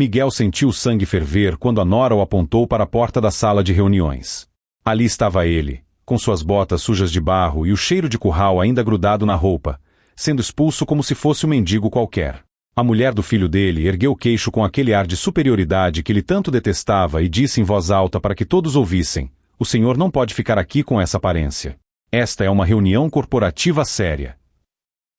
Miguel sentiu o sangue ferver quando a nora o apontou para a porta da sala de reuniões. Ali estava ele, com suas botas sujas de barro e o cheiro de curral ainda grudado na roupa, sendo expulso como se fosse um mendigo qualquer. A mulher do filho dele ergueu o queixo com aquele ar de superioridade que ele tanto detestava e disse em voz alta para que todos ouvissem: "O senhor não pode ficar aqui com essa aparência. Esta é uma reunião corporativa séria."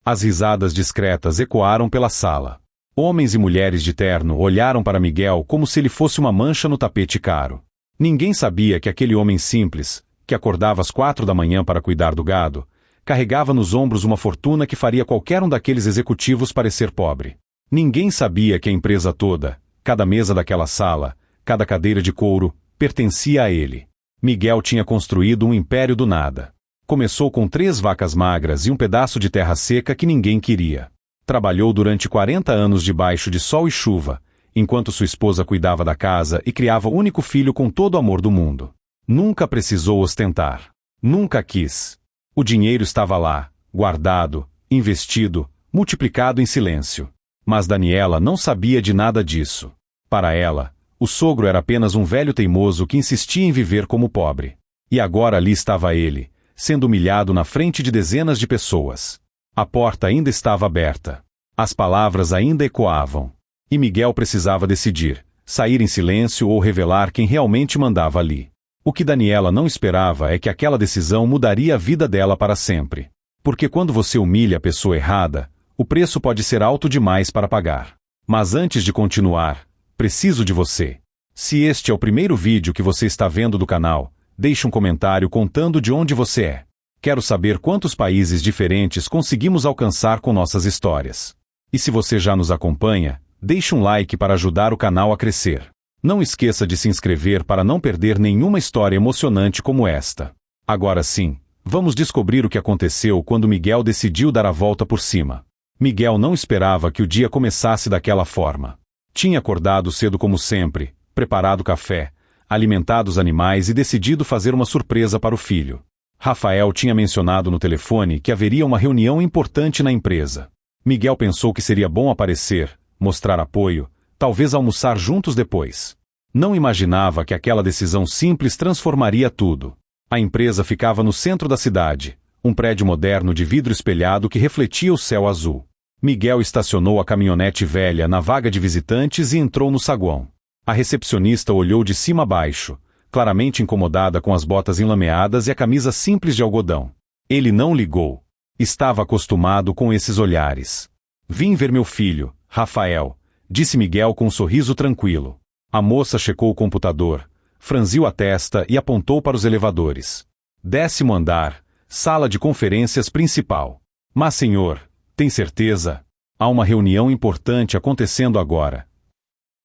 As risadas discretas ecoaram pela sala. Homens e mulheres de terno olharam para Miguel como se ele fosse uma mancha no tapete caro. Ninguém sabia que aquele homem simples, que acordava às 4 da manhã para cuidar do gado, carregava nos ombros uma fortuna que faria qualquer um daqueles executivos parecer pobre. Ninguém sabia que a empresa toda, cada mesa daquela sala, cada cadeira de couro, pertencia a ele. Miguel tinha construído um império do nada. Começou com 3 vacas magras e um pedaço de terra seca que ninguém queria. Trabalhou durante 40 anos debaixo de sol e chuva, enquanto sua esposa cuidava da casa e criava o único filho com todo o amor do mundo. Nunca precisou ostentar. Nunca quis. O dinheiro estava lá, guardado, investido, multiplicado em silêncio. Mas Daniela não sabia de nada disso. Para ela, o sogro era apenas um velho teimoso que insistia em viver como pobre. E agora ali estava ele, sendo humilhado na frente de dezenas de pessoas. A porta ainda estava aberta. As palavras ainda ecoavam. E Miguel precisava decidir, sair em silêncio ou revelar quem realmente mandava ali. O que Daniela não esperava é que aquela decisão mudaria a vida dela para sempre. Porque quando você humilha a pessoa errada, o preço pode ser alto demais para pagar. Mas antes de continuar, preciso de você. Se este é o primeiro vídeo que você está vendo do canal, deixe um comentário contando de onde você é. Quero saber quantos países diferentes conseguimos alcançar com nossas histórias. E se você já nos acompanha, deixe um like para ajudar o canal a crescer. Não esqueça de se inscrever para não perder nenhuma história emocionante como esta. Agora sim, vamos descobrir o que aconteceu quando Miguel decidiu dar a volta por cima. Miguel não esperava que o dia começasse daquela forma. Tinha acordado cedo como sempre, preparado café, alimentado os animais e decidido fazer uma surpresa para o filho. Rafael tinha mencionado no telefone que haveria uma reunião importante na empresa. Miguel pensou que seria bom aparecer, mostrar apoio, talvez almoçar juntos depois. Não imaginava que aquela decisão simples transformaria tudo. A empresa ficava no centro da cidade, um prédio moderno de vidro espelhado que refletia o céu azul. Miguel estacionou a caminhonete velha na vaga de visitantes e entrou no saguão. A recepcionista olhou de cima a baixo, claramente incomodada com as botas enlameadas e a camisa simples de algodão. Ele não ligou. Estava acostumado com esses olhares. "Vim ver meu filho, Rafael", disse Miguel com um sorriso tranquilo. A moça checou o computador, franziu a testa e apontou para os elevadores. 10º andar, sala de conferências principal. "Mas senhor, tem certeza? Há uma reunião importante acontecendo agora."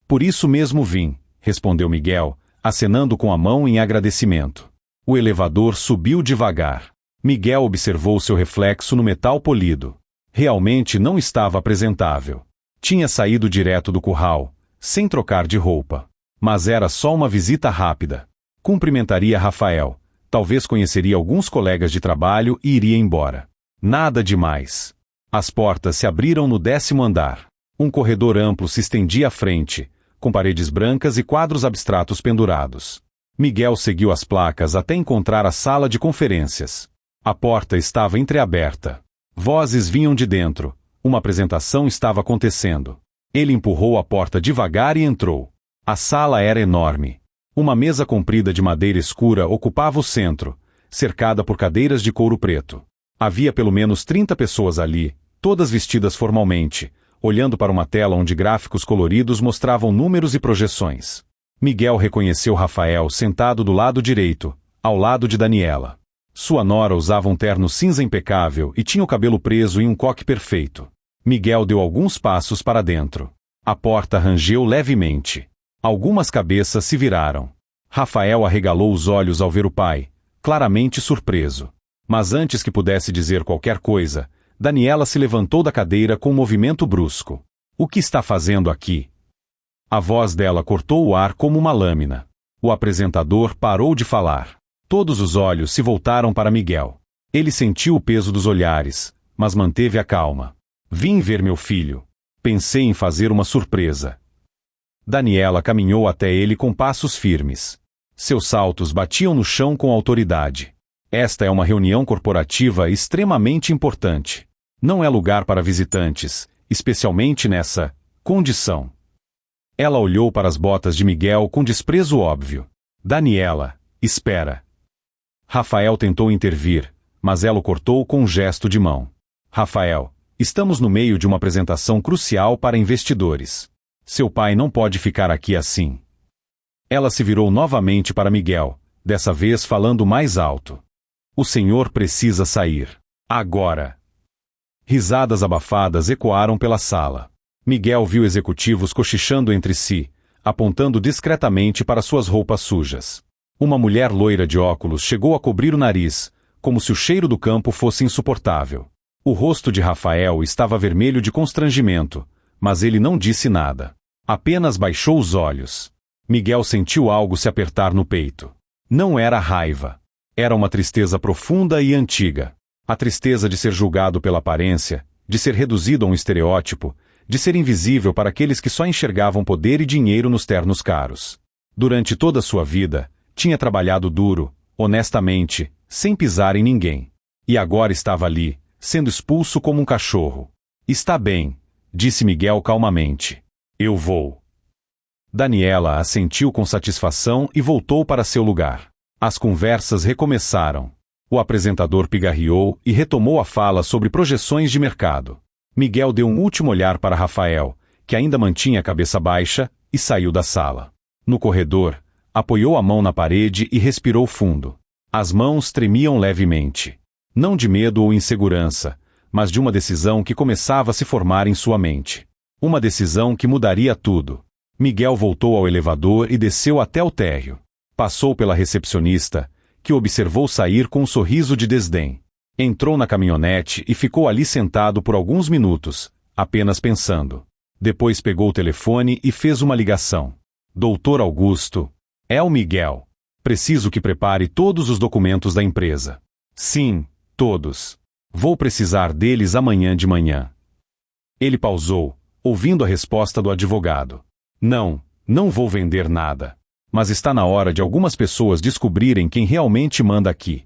"Por isso mesmo vim", respondeu Miguel, acenando com a mão em agradecimento. O elevador subiu devagar. Miguel observou seu reflexo no metal polido. Realmente não estava apresentável. Tinha saído direto do curral, sem trocar de roupa. Mas era só uma visita rápida. Cumprimentaria Rafael, talvez conheceria alguns colegas de trabalho e iria embora. Nada demais. As portas se abriram no 10º andar. Um corredor amplo se estendia à frente, com paredes brancas e quadros abstratos pendurados. Miguel seguiu as placas até encontrar a sala de conferências. A porta estava entreaberta. Vozes vinham de dentro. Uma apresentação estava acontecendo. Ele empurrou a porta devagar e entrou. A sala era enorme. Uma mesa comprida de madeira escura ocupava o centro, cercada por cadeiras de couro preto. Havia pelo menos 30 pessoas ali, todas vestidas formalmente, olhando para uma tela onde gráficos coloridos mostravam números e projeções. Miguel reconheceu Rafael sentado do lado direito, ao lado de Daniela. Sua nora usava um terno cinza impecável e tinha o cabelo preso em um coque perfeito. Miguel deu alguns passos para dentro. A porta rangeu levemente. Algumas cabeças se viraram. Rafael arregalou os olhos ao ver o pai, claramente surpreso. Mas antes que pudesse dizer qualquer coisa, Daniela se levantou da cadeira com um movimento brusco. "O que está fazendo aqui?" A voz dela cortou o ar como uma lâmina. O apresentador parou de falar. Todos os olhos se voltaram para Miguel. Ele sentiu o peso dos olhares, mas manteve a calma. "Vim ver meu filho. Pensei em fazer uma surpresa." Daniela caminhou até ele com passos firmes. Seus saltos batiam no chão com autoridade. Esta é uma reunião corporativa extremamente importante. Não é lugar para visitantes, especialmente nessa condição. Ela olhou para as botas de Miguel com desprezo óbvio. Daniela, espera. Rafael tentou intervir, mas ela o cortou com um gesto de mão. Rafael, estamos no meio de uma apresentação crucial para investidores. Seu pai não pode ficar aqui assim. Ela se virou novamente para Miguel, dessa vez falando mais alto. O senhor precisa sair. Agora. Risadas abafadas ecoaram pela sala. Miguel viu executivos cochichando entre si, apontando discretamente para suas roupas sujas. Uma mulher loira de óculos chegou a cobrir o nariz, como se o cheiro do campo fosse insuportável. O rosto de Rafael estava vermelho de constrangimento, mas ele não disse nada. Apenas baixou os olhos. Miguel sentiu algo se apertar no peito. Não era raiva. Era uma tristeza profunda e antiga. A tristeza de ser julgado pela aparência, de ser reduzido a um estereótipo, de ser invisível para aqueles que só enxergavam poder e dinheiro nos ternos caros. Durante toda a sua vida, tinha trabalhado duro, honestamente, sem pisar em ninguém. E agora estava ali, sendo expulso como um cachorro. Está bem, disse Miguel calmamente. Eu vou. Daniela assentiu com satisfação e voltou para seu lugar. As conversas recomeçaram. O apresentador pigarreou e retomou a fala sobre projeções de mercado. Miguel deu um último olhar para Rafael, que ainda mantinha a cabeça baixa, e saiu da sala. No corredor, apoiou a mão na parede e respirou fundo. As mãos tremiam levemente. Não de medo ou insegurança, mas de uma decisão que começava a se formar em sua mente. Uma decisão que mudaria tudo. Miguel voltou ao elevador e desceu até o térreo. Passou pela recepcionista, que o observou sair com um sorriso de desdém. Entrou na caminhonete e ficou ali sentado por alguns minutos, apenas pensando. Depois pegou o telefone e fez uma ligação. Doutor Augusto. É o Miguel. Preciso que prepare todos os documentos da empresa. Sim, todos. Vou precisar deles amanhã de manhã. Ele pausou, ouvindo a resposta do advogado. Não vou vender nada. Mas está na hora de algumas pessoas descobrirem quem realmente manda aqui.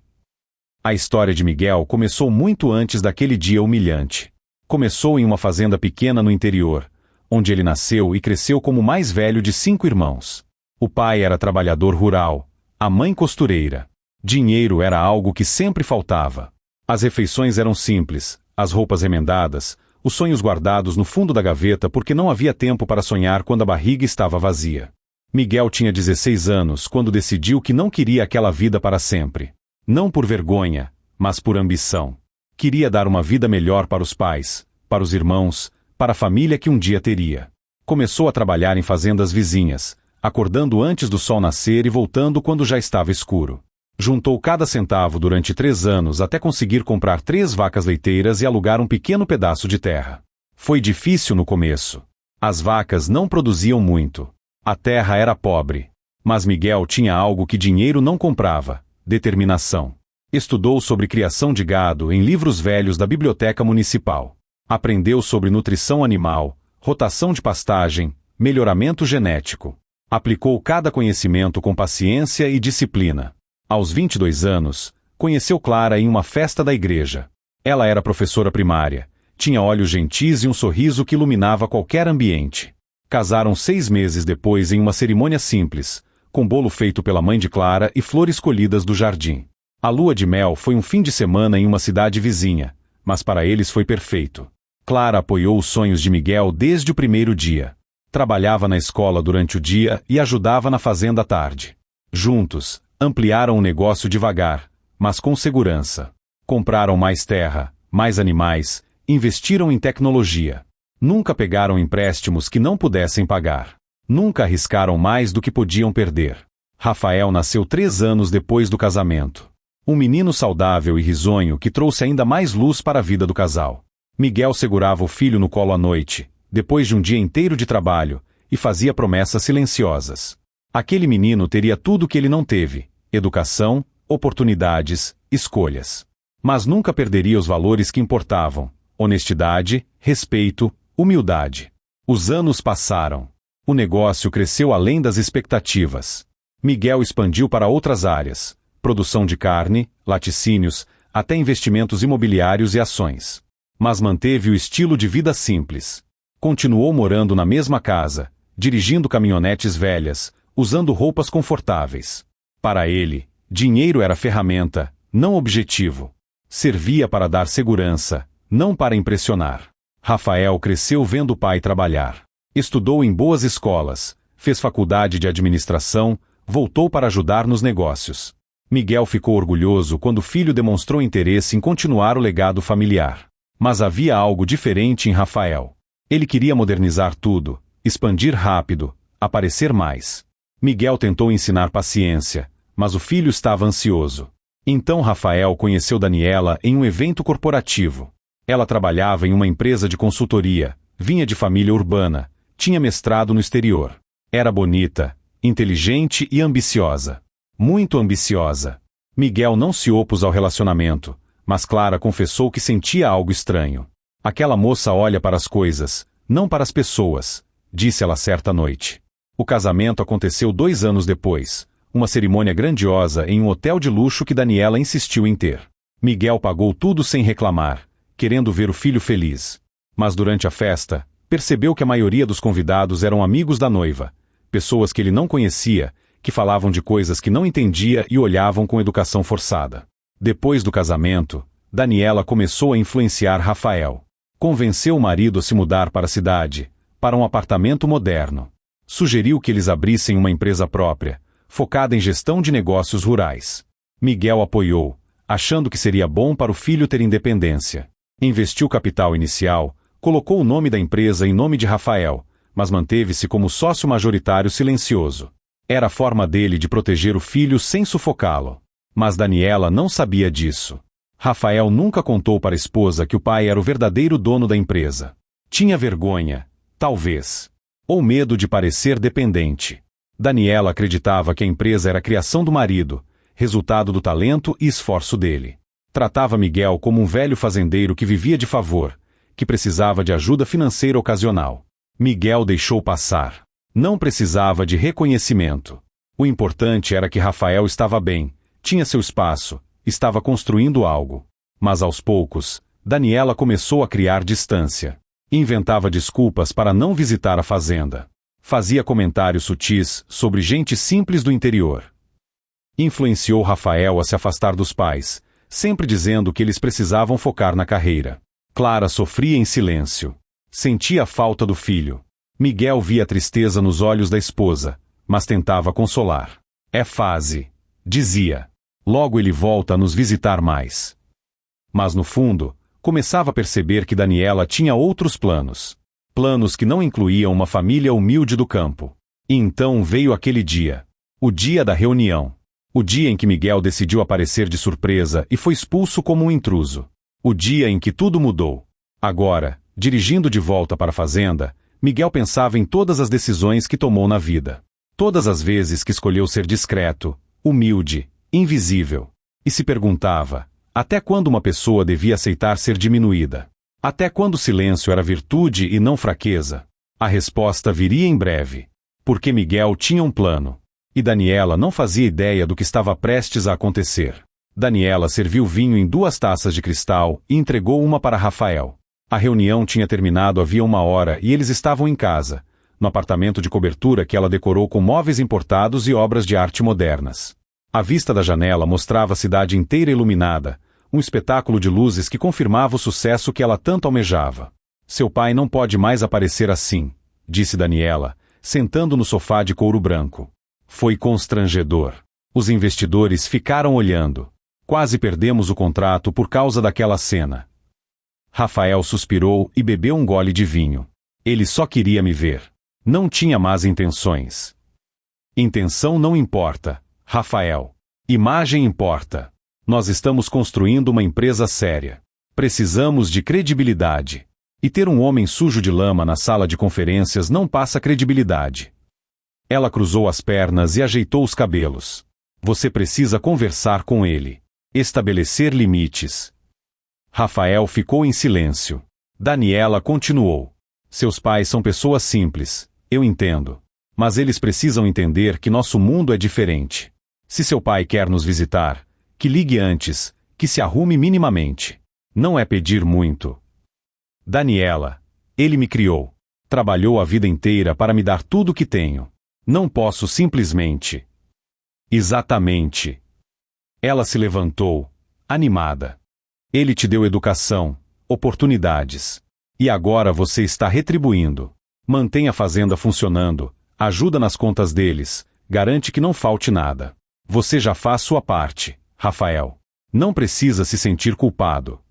A história de Miguel começou muito antes daquele dia humilhante. Começou em uma fazenda pequena no interior, onde ele nasceu e cresceu como o mais velho de 5 irmãos. O pai era trabalhador rural, a mãe costureira. Dinheiro era algo que sempre faltava. As refeições eram simples, as roupas remendadas, os sonhos guardados no fundo da gaveta porque não havia tempo para sonhar quando a barriga estava vazia. Miguel tinha 16 anos quando decidiu que não queria aquela vida para sempre. Não por vergonha, mas por ambição. Queria dar uma vida melhor para os pais, para os irmãos, para a família que um dia teria. Começou a trabalhar em fazendas vizinhas, acordando antes do sol nascer e voltando quando já estava escuro. Juntou cada centavo durante 3 anos até conseguir comprar 3 vacas leiteiras e alugar um pequeno pedaço de terra. Foi difícil no começo. As vacas não produziam muito. A terra era pobre. Mas Miguel tinha algo que dinheiro não comprava: determinação. Estudou sobre criação de gado em livros velhos da biblioteca municipal. Aprendeu sobre nutrição animal, rotação de pastagem, melhoramento genético. Aplicou cada conhecimento com paciência e disciplina. Aos 22 anos, conheceu Clara em uma festa da igreja. Ela era professora primária, tinha olhos gentis e um sorriso que iluminava qualquer ambiente. Casaram 6 meses depois em uma cerimônia simples, com bolo feito pela mãe de Clara e flores colhidas do jardim. A lua de mel foi um fim de semana em uma cidade vizinha, mas para eles foi perfeito. Clara apoiou os sonhos de Miguel desde o primeiro dia. Trabalhava na escola durante o dia e ajudava na fazenda à tarde. Juntos, ampliaram o negócio devagar, mas com segurança. Compraram mais terra, mais animais, investiram em tecnologia. Nunca pegaram empréstimos que não pudessem pagar. Nunca arriscaram mais do que podiam perder. Rafael nasceu 3 anos depois do casamento. Um menino saudável e risonho que trouxe ainda mais luz para a vida do casal. Miguel segurava o filho no colo à noite, depois de um dia inteiro de trabalho, e fazia promessas silenciosas. Aquele menino teria tudo que ele não teve: educação, oportunidades, escolhas. Mas nunca perderia os valores que importavam: honestidade, respeito, humildade. Os anos passaram. O negócio cresceu além das expectativas. Miguel expandiu para outras áreas: produção de carne, laticínios, até investimentos imobiliários e ações. Mas manteve o estilo de vida simples. Continuou morando na mesma casa, dirigindo caminhonetes velhas, usando roupas confortáveis. Para ele, dinheiro era ferramenta, não objetivo. Servia para dar segurança, não para impressionar. Rafael cresceu vendo o pai trabalhar. Estudou em boas escolas, fez faculdade de administração, voltou para ajudar nos negócios. Miguel ficou orgulhoso quando o filho demonstrou interesse em continuar o legado familiar. Mas havia algo diferente em Rafael. Ele queria modernizar tudo, expandir rápido, aparecer mais. Miguel tentou ensinar paciência, mas o filho estava ansioso. Então Rafael conheceu Daniela em um evento corporativo. Ela trabalhava em uma empresa de consultoria, vinha de família urbana, tinha mestrado no exterior. Era bonita, inteligente e ambiciosa. Muito ambiciosa. Miguel não se opôs ao relacionamento, mas Clara confessou que sentia algo estranho. Aquela moça olha para as coisas, não para as pessoas, disse ela certa noite. O casamento aconteceu 2 anos depois, uma cerimônia grandiosa em um hotel de luxo que Daniela insistiu em ter. Miguel pagou tudo sem reclamar, querendo ver o filho feliz. Mas durante a festa, percebeu que a maioria dos convidados eram amigos da noiva, pessoas que ele não conhecia, que falavam de coisas que não entendia e olhavam com educação forçada. Depois do casamento, Daniela começou a influenciar Rafael. Convenceu o marido a se mudar para a cidade, para um apartamento moderno. Sugeriu que eles abrissem uma empresa própria, focada em gestão de negócios rurais. Miguel apoiou, achando que seria bom para o filho ter independência. Investiu capital inicial, colocou o nome da empresa em nome de Rafael, mas manteve-se como sócio majoritário silencioso. Era a forma dele de proteger o filho sem sufocá-lo. Mas Daniela não sabia disso. Rafael nunca contou para a esposa que o pai era o verdadeiro dono da empresa. Tinha vergonha, talvez. Ou medo de parecer dependente. Daniela acreditava que a empresa era a criação do marido, resultado do talento e esforço dele. Tratava Miguel como um velho fazendeiro que vivia de favor, que precisava de ajuda financeira ocasional. Miguel deixou passar. Não precisava de reconhecimento. O importante era que Rafael estava bem, tinha seu espaço, estava construindo algo. Mas aos poucos, Daniela começou a criar distância. Inventava desculpas para não visitar a fazenda. Fazia comentários sutis sobre gente simples do interior. Influenciou Rafael a se afastar dos pais, sempre dizendo que eles precisavam focar na carreira. Clara sofria em silêncio. Sentia a falta do filho. Miguel via a tristeza nos olhos da esposa, mas tentava consolar. É fase, dizia. Logo ele volta a nos visitar mais. Mas no fundo, começava a perceber que Daniela tinha outros planos. Planos que não incluíam uma família humilde do campo. E então veio aquele dia. O dia da reunião. O dia em que Miguel decidiu aparecer de surpresa e foi expulso como um intruso. O dia em que tudo mudou. Agora, dirigindo de volta para a fazenda, Miguel pensava em todas as decisões que tomou na vida. Todas as vezes que escolheu ser discreto, humilde, invisível. E se perguntava, até quando uma pessoa devia aceitar ser diminuída? Até quando o silêncio era virtude e não fraqueza? A resposta viria em breve. Porque Miguel tinha um plano. E Daniela não fazia ideia do que estava prestes a acontecer. Daniela serviu vinho em 2 taças de cristal e entregou uma para Rafael. A reunião tinha terminado havia 1 hora e eles estavam em casa, no apartamento de cobertura que ela decorou com móveis importados e obras de arte modernas. A vista da janela mostrava a cidade inteira iluminada, um espetáculo de luzes que confirmava o sucesso que ela tanto almejava. Seu pai não pode mais aparecer assim, disse Daniela, sentando no sofá de couro branco. Foi constrangedor. Os investidores ficaram olhando. Quase perdemos o contrato por causa daquela cena. Rafael suspirou e bebeu um gole de vinho. Ele só queria me ver. Não tinha más intenções. Intenção não importa, Rafael. Imagem importa. Nós estamos construindo uma empresa séria. Precisamos de credibilidade. E ter um homem sujo de lama na sala de conferências não passa credibilidade. Ela cruzou as pernas e ajeitou os cabelos. Você precisa conversar com ele. Estabelecer limites. Rafael ficou em silêncio. Daniela continuou. Seus pais são pessoas simples. Eu entendo. Mas eles precisam entender que nosso mundo é diferente. Se seu pai quer nos visitar, que ligue antes, que se arrume minimamente. Não é pedir muito. Daniela, ele me criou. Trabalhou a vida inteira para me dar tudo o que tenho. Não posso simplesmente. Exatamente. Ela se levantou, animada. Ele te deu educação, oportunidades. E agora você está retribuindo. Mantém a fazenda funcionando, ajuda nas contas deles, garante que não falte nada. Você já faz sua parte, Rafael. Não precisa se sentir culpado.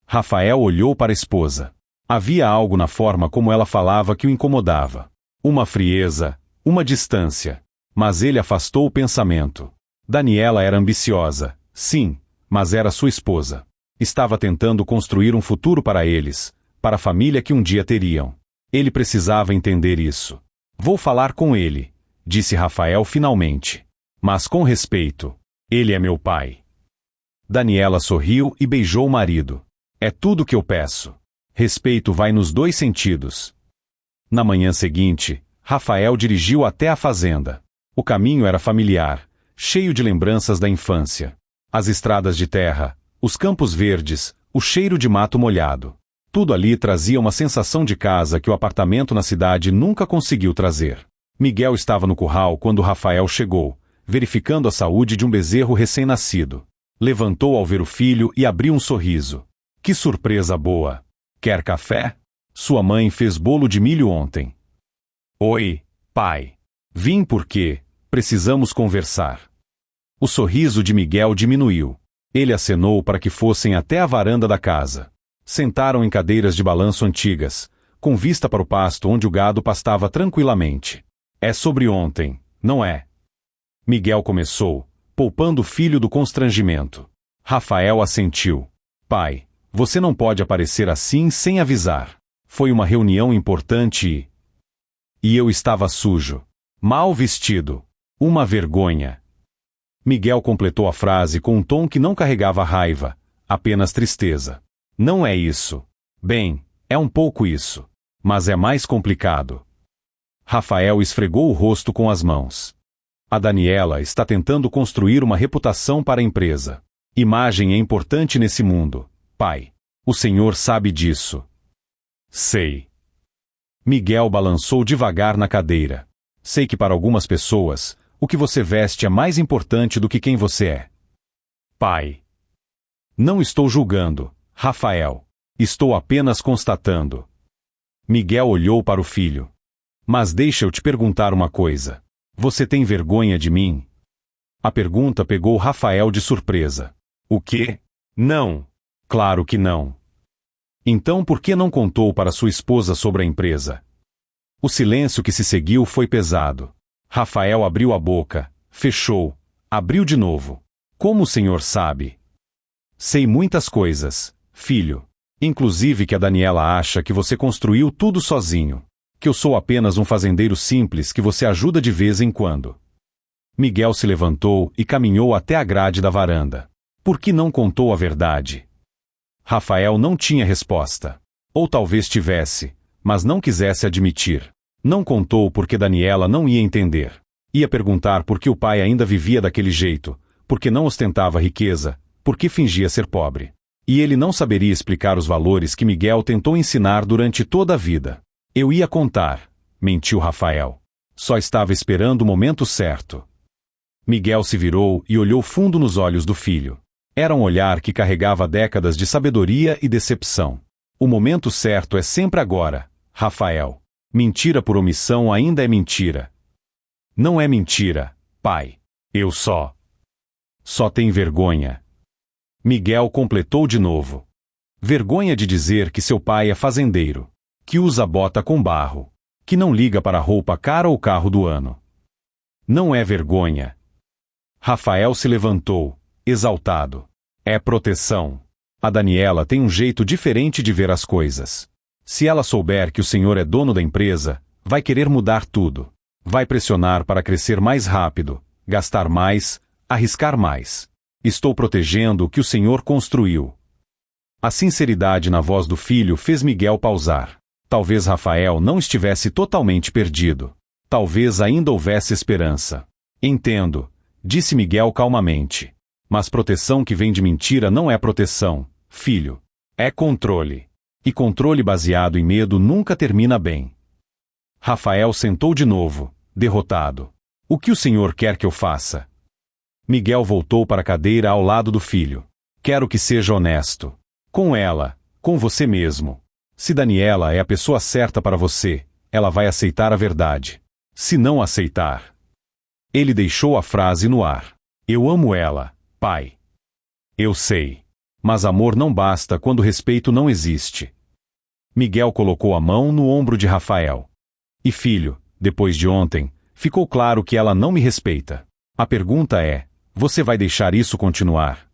Rafael olhou para a esposa. Havia algo na forma como ela falava que o incomodava. Uma frieza, uma distância. Mas ele afastou o pensamento. Daniela era ambiciosa, sim, mas era sua esposa. Estava tentando construir um futuro para eles, para a família que um dia teriam. Ele precisava entender isso. Vou falar com ele, disse Rafael finalmente. Mas com respeito. Ele é meu pai. Daniela sorriu e beijou o marido. É tudo o que eu peço. Respeito vai nos dois sentidos. Na manhã seguinte, Rafael dirigiu até a fazenda. O caminho era familiar, cheio de lembranças da infância. As estradas de terra, os campos verdes, o cheiro de mato molhado. Tudo ali trazia uma sensação de casa que o apartamento na cidade nunca conseguiu trazer. Miguel estava no curral quando Rafael chegou, verificando a saúde de um bezerro recém-nascido. Levantou ao ver o filho e abriu um sorriso. Que surpresa boa! Quer café? Sua mãe fez bolo de milho ontem. Oi, pai. Vim porque precisamos conversar. O sorriso de Miguel diminuiu. Ele acenou para que fossem até a varanda da casa. Sentaram em cadeiras de balanço antigas, com vista para o pasto onde o gado pastava tranquilamente. É sobre ontem, não é? Miguel começou, poupando o filho do constrangimento. Rafael assentiu. Pai, você não pode aparecer assim sem avisar. Foi uma reunião importante e eu estava sujo. Mal vestido. Uma vergonha. Miguel completou a frase com um tom que não carregava raiva, apenas tristeza. Não é isso. Bem, é um pouco isso. Mas é mais complicado. Rafael esfregou o rosto com as mãos. A Daniela está tentando construir uma reputação para a empresa. Imagem é importante nesse mundo, pai. O senhor sabe disso. Sei. Miguel balançou devagar na cadeira. Sei que para algumas pessoas, o que você veste é mais importante do que quem você é. Pai. Não estou julgando, Rafael. Estou apenas constatando. Miguel olhou para o filho. Mas deixa eu te perguntar uma coisa. Você tem vergonha de mim? A pergunta pegou Rafael de surpresa. O quê? Não. Claro que não. Então por que não contou para sua esposa sobre a empresa? O silêncio que se seguiu foi pesado. Rafael abriu a boca, fechou, abriu de novo. Como o senhor sabe? Sei muitas coisas, filho. Inclusive que a Daniela acha que você construiu tudo sozinho. Que eu sou apenas um fazendeiro simples que você ajuda de vez em quando. Miguel se levantou e caminhou até a grade da varanda. Por que não contou a verdade? Rafael não tinha resposta. Ou talvez tivesse, mas não quisesse admitir. Não contou porque Daniela não ia entender. Ia perguntar por que o pai ainda vivia daquele jeito, por que não ostentava riqueza, por que fingia ser pobre. E ele não saberia explicar os valores que Miguel tentou ensinar durante toda a vida. Eu ia contar, mentiu Rafael. Só estava esperando o momento certo. Miguel se virou e olhou fundo nos olhos do filho. Era um olhar que carregava décadas de sabedoria e decepção. O momento certo é sempre agora, Rafael. Mentira por omissão ainda é mentira. Não é mentira, pai. Eu só tenho vergonha. Miguel completou de novo. Vergonha de dizer que seu pai é fazendeiro, que usa bota com barro, que não liga para a roupa cara ou carro do ano. Não é vergonha. Rafael se levantou, exaltado. É proteção. A Daniela tem um jeito diferente de ver as coisas. Se ela souber que o senhor é dono da empresa, vai querer mudar tudo. Vai pressionar para crescer mais rápido, gastar mais, arriscar mais. Estou protegendo o que o senhor construiu. A sinceridade na voz do filho fez Miguel pausar. Talvez Rafael não estivesse totalmente perdido. Talvez ainda houvesse esperança. Entendo, disse Miguel calmamente. Mas proteção que vem de mentira não é proteção, filho. É controle. E controle baseado em medo nunca termina bem. Rafael sentou de novo, derrotado. O que o senhor quer que eu faça? Miguel voltou para a cadeira ao lado do filho. Quero que seja honesto. Com ela, com você mesmo. Se Daniela é a pessoa certa para você, ela vai aceitar a verdade. Se não aceitar... Ele deixou a frase no ar. Eu amo ela, pai. Eu sei. Mas amor não basta quando respeito não existe. Miguel colocou a mão no ombro de Rafael. E filho, depois de ontem, ficou claro que ela não me respeita. A pergunta é, você vai deixar isso continuar?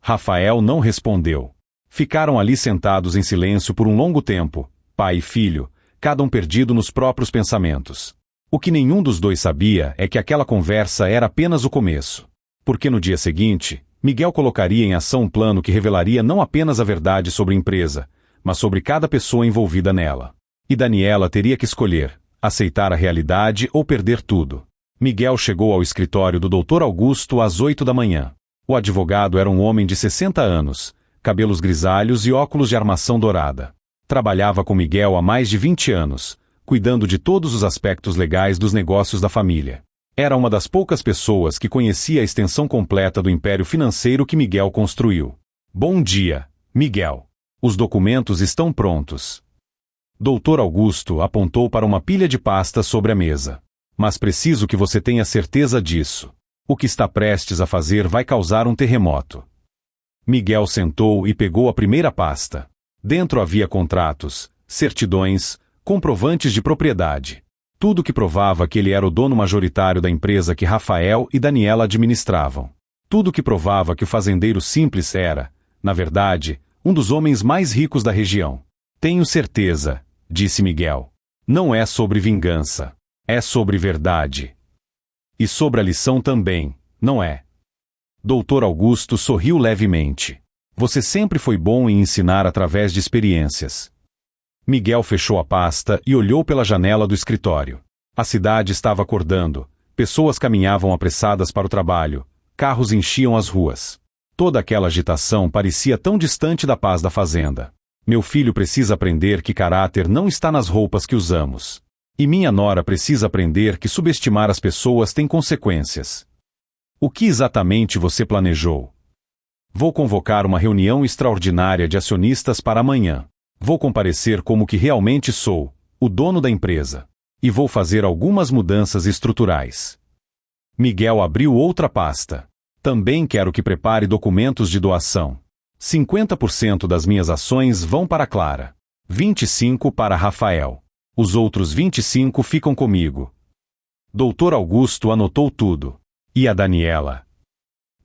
Rafael não respondeu. Ficaram ali sentados em silêncio por um longo tempo, pai e filho, cada um perdido nos próprios pensamentos. O que nenhum dos dois sabia é que aquela conversa era apenas o começo. Porque no dia seguinte, Miguel colocaria em ação um plano que revelaria não apenas a verdade sobre a empresa, mas sobre cada pessoa envolvida nela. E Daniela teria que escolher, aceitar a realidade ou perder tudo. Miguel chegou ao escritório do Dr. Augusto às 8 da manhã. O advogado era um homem de 60 anos, cabelos grisalhos e óculos de armação dourada. Trabalhava com Miguel há mais de 20 anos, cuidando de todos os aspectos legais dos negócios da família. Era uma das poucas pessoas que conhecia a extensão completa do império financeiro que Miguel construiu. Bom dia, Miguel. Os documentos estão prontos. Dr. Augusto apontou para uma pilha de pastas sobre a mesa. Mas preciso que você tenha certeza disso. O que está prestes a fazer vai causar um terremoto. Miguel sentou e pegou a primeira pasta. Dentro havia contratos, certidões, comprovantes de propriedade. Tudo que provava que ele era o dono majoritário da empresa que Rafael e Daniela administravam. Tudo que provava que o fazendeiro simples era, na verdade, um dos homens mais ricos da região. Tenho certeza, disse Miguel. Não é sobre vingança. É sobre verdade. E sobre a lição também, não é? Dr. Augusto sorriu levemente. Você sempre foi bom em ensinar através de experiências. Miguel fechou a pasta e olhou pela janela do escritório. A cidade estava acordando, pessoas caminhavam apressadas para o trabalho, carros enchiam as ruas. Toda aquela agitação parecia tão distante da paz da fazenda. Meu filho precisa aprender que caráter não está nas roupas que usamos. E minha nora precisa aprender que subestimar as pessoas tem consequências. O que exatamente você planejou? Vou convocar uma reunião extraordinária de acionistas para amanhã. Vou comparecer como que realmente sou, o dono da empresa. E vou fazer algumas mudanças estruturais. Miguel abriu outra pasta. Também quero que prepare documentos de doação. 50% das minhas ações vão para Clara. 25% para Rafael. Os outros 25% ficam comigo. Dr. Augusto anotou tudo. E a Daniela?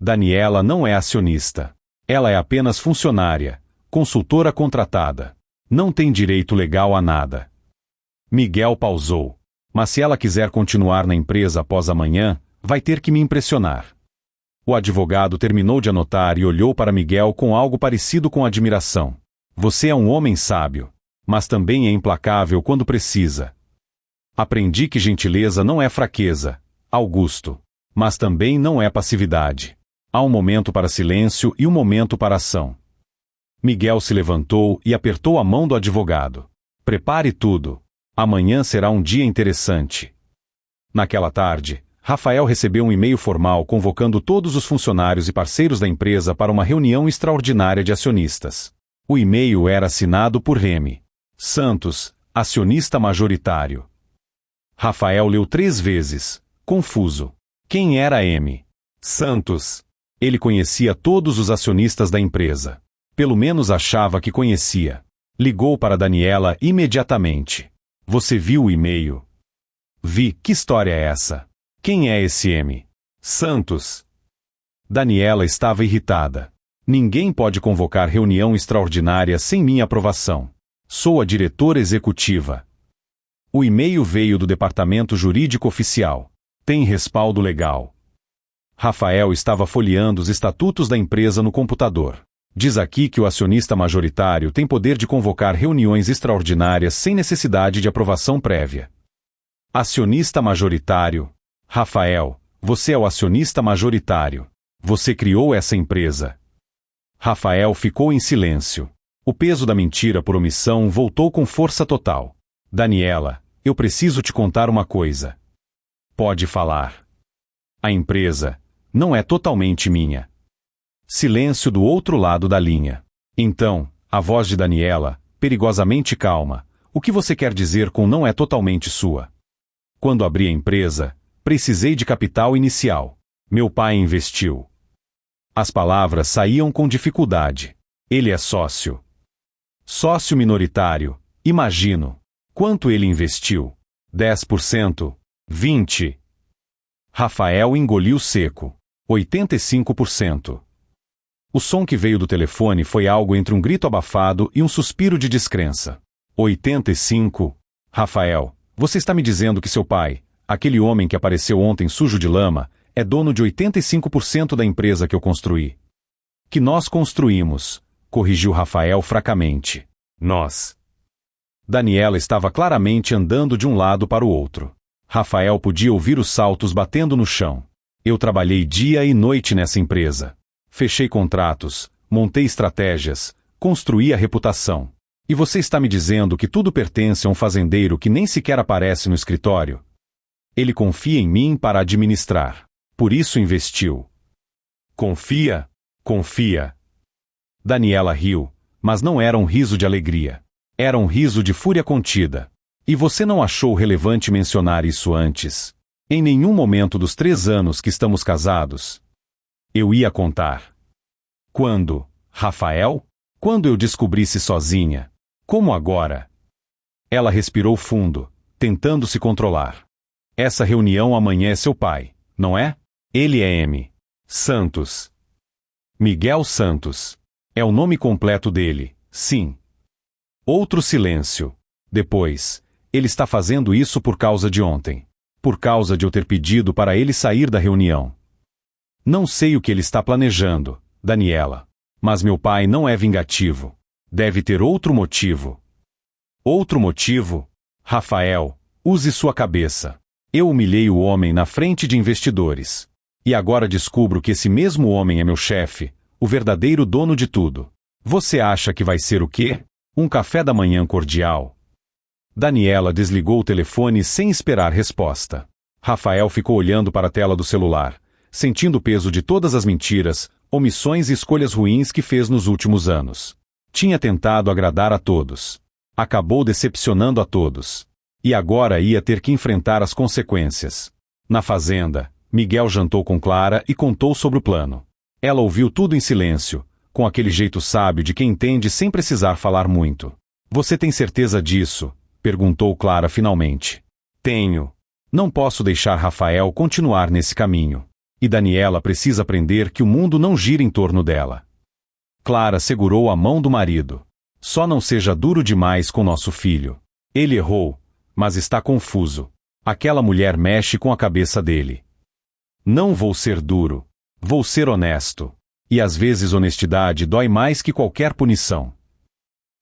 Daniela não é acionista. Ela é apenas funcionária, consultora contratada. Não tem direito legal a nada. Miguel pausou. Mas se ela quiser continuar na empresa após amanhã, vai ter que me impressionar. O advogado terminou de anotar e olhou para Miguel com algo parecido com admiração. Você é um homem sábio, mas também é implacável quando precisa. Aprendi que gentileza não é fraqueza, Augusto, mas também não é passividade. Há um momento para silêncio e um momento para ação. Miguel se levantou e apertou a mão do advogado. Prepare tudo. Amanhã será um dia interessante. Naquela tarde, Rafael recebeu um e-mail formal convocando todos os funcionários e parceiros da empresa para uma reunião extraordinária de acionistas. O e-mail era assinado por Remy Santos, acionista majoritário. Rafael leu 3 vezes, confuso. Quem era M. Santos? Ele conhecia todos os acionistas da empresa. Pelo menos achava que conhecia. Ligou para Daniela imediatamente. Você viu o e-mail? Vi. Que história é essa? Quem é esse M. Santos? Daniela estava irritada. Ninguém pode convocar reunião extraordinária sem minha aprovação. Sou a diretora executiva. O e-mail veio do departamento jurídico oficial. Tem respaldo legal. Rafael estava folheando os estatutos da empresa no computador. Diz aqui que o acionista majoritário tem poder de convocar reuniões extraordinárias sem necessidade de aprovação prévia. Acionista majoritário. Rafael, você é o acionista majoritário. Você criou essa empresa. Rafael ficou em silêncio. O peso da mentira por omissão voltou com força total. Daniela, eu preciso te contar uma coisa. Pode falar. A empresa não é totalmente minha. Silêncio do outro lado da linha. Então, a voz de Daniela, perigosamente calma. O que você quer dizer com não é totalmente sua? Quando abri a empresa, precisei de capital inicial. Meu pai investiu. As palavras saíam com dificuldade. Ele é sócio. Sócio minoritário, imagino. Quanto ele investiu? 10%? 20%? Rafael engoliu seco. 85%. O som que veio do telefone foi algo entre um grito abafado e um suspiro de descrença. 85%? Rafael, você está me dizendo que seu pai, aquele homem que apareceu ontem sujo de lama, é dono de 85% da empresa que eu construí? Que nós construímos, corrigiu Rafael fracamente. Nós. Daniela estava claramente andando de um lado para o outro. Rafael podia ouvir os saltos batendo no chão. Eu trabalhei dia e noite nessa empresa. Fechei contratos, montei estratégias, construí a reputação. E você está me dizendo que tudo pertence a um fazendeiro que nem sequer aparece no escritório? Ele confia em mim para administrar. Por isso investiu. Confia? Confia. Daniela riu, mas não era um riso de alegria. Era um riso de fúria contida. E você não achou relevante mencionar isso antes? Em nenhum momento dos 3 anos que estamos casados? Eu ia contar. Quando, Rafael? Quando eu descobrisse sozinha. Como agora? Ela respirou fundo, tentando se controlar. Essa reunião amanhã é seu pai, não é? Ele é M. Santos. Miguel Santos. É o nome completo dele, sim. Outro silêncio. Depois, ele está fazendo isso por causa de ontem. Por causa de eu ter pedido para ele sair da reunião. Não sei o que ele está planejando, Daniela. Mas meu pai não é vingativo. Deve ter outro motivo. Outro motivo? Rafael, use sua cabeça. Eu humilhei o homem na frente de investidores. E agora descubro que esse mesmo homem é meu chefe, o verdadeiro dono de tudo. Você acha que vai ser o quê? Um café da manhã cordial? Daniela desligou o telefone sem esperar resposta. Rafael ficou olhando para a tela do celular, sentindo o peso de todas as mentiras, omissões e escolhas ruins que fez nos últimos anos. Tinha tentado agradar a todos. Acabou decepcionando a todos. E agora ia ter que enfrentar as consequências. Na fazenda, Miguel jantou com Clara e contou sobre o plano. Ela ouviu tudo em silêncio, com aquele jeito sábio de quem entende sem precisar falar muito. Você tem certeza disso? Perguntou Clara finalmente. Tenho. Não posso deixar Rafael continuar nesse caminho. E Daniela precisa aprender que o mundo não gira em torno dela. Clara segurou a mão do marido. Só não seja duro demais com nosso filho. Ele errou, mas está confuso. Aquela mulher mexe com a cabeça dele. Não vou ser duro. Vou ser honesto. E às vezes honestidade dói mais que qualquer punição.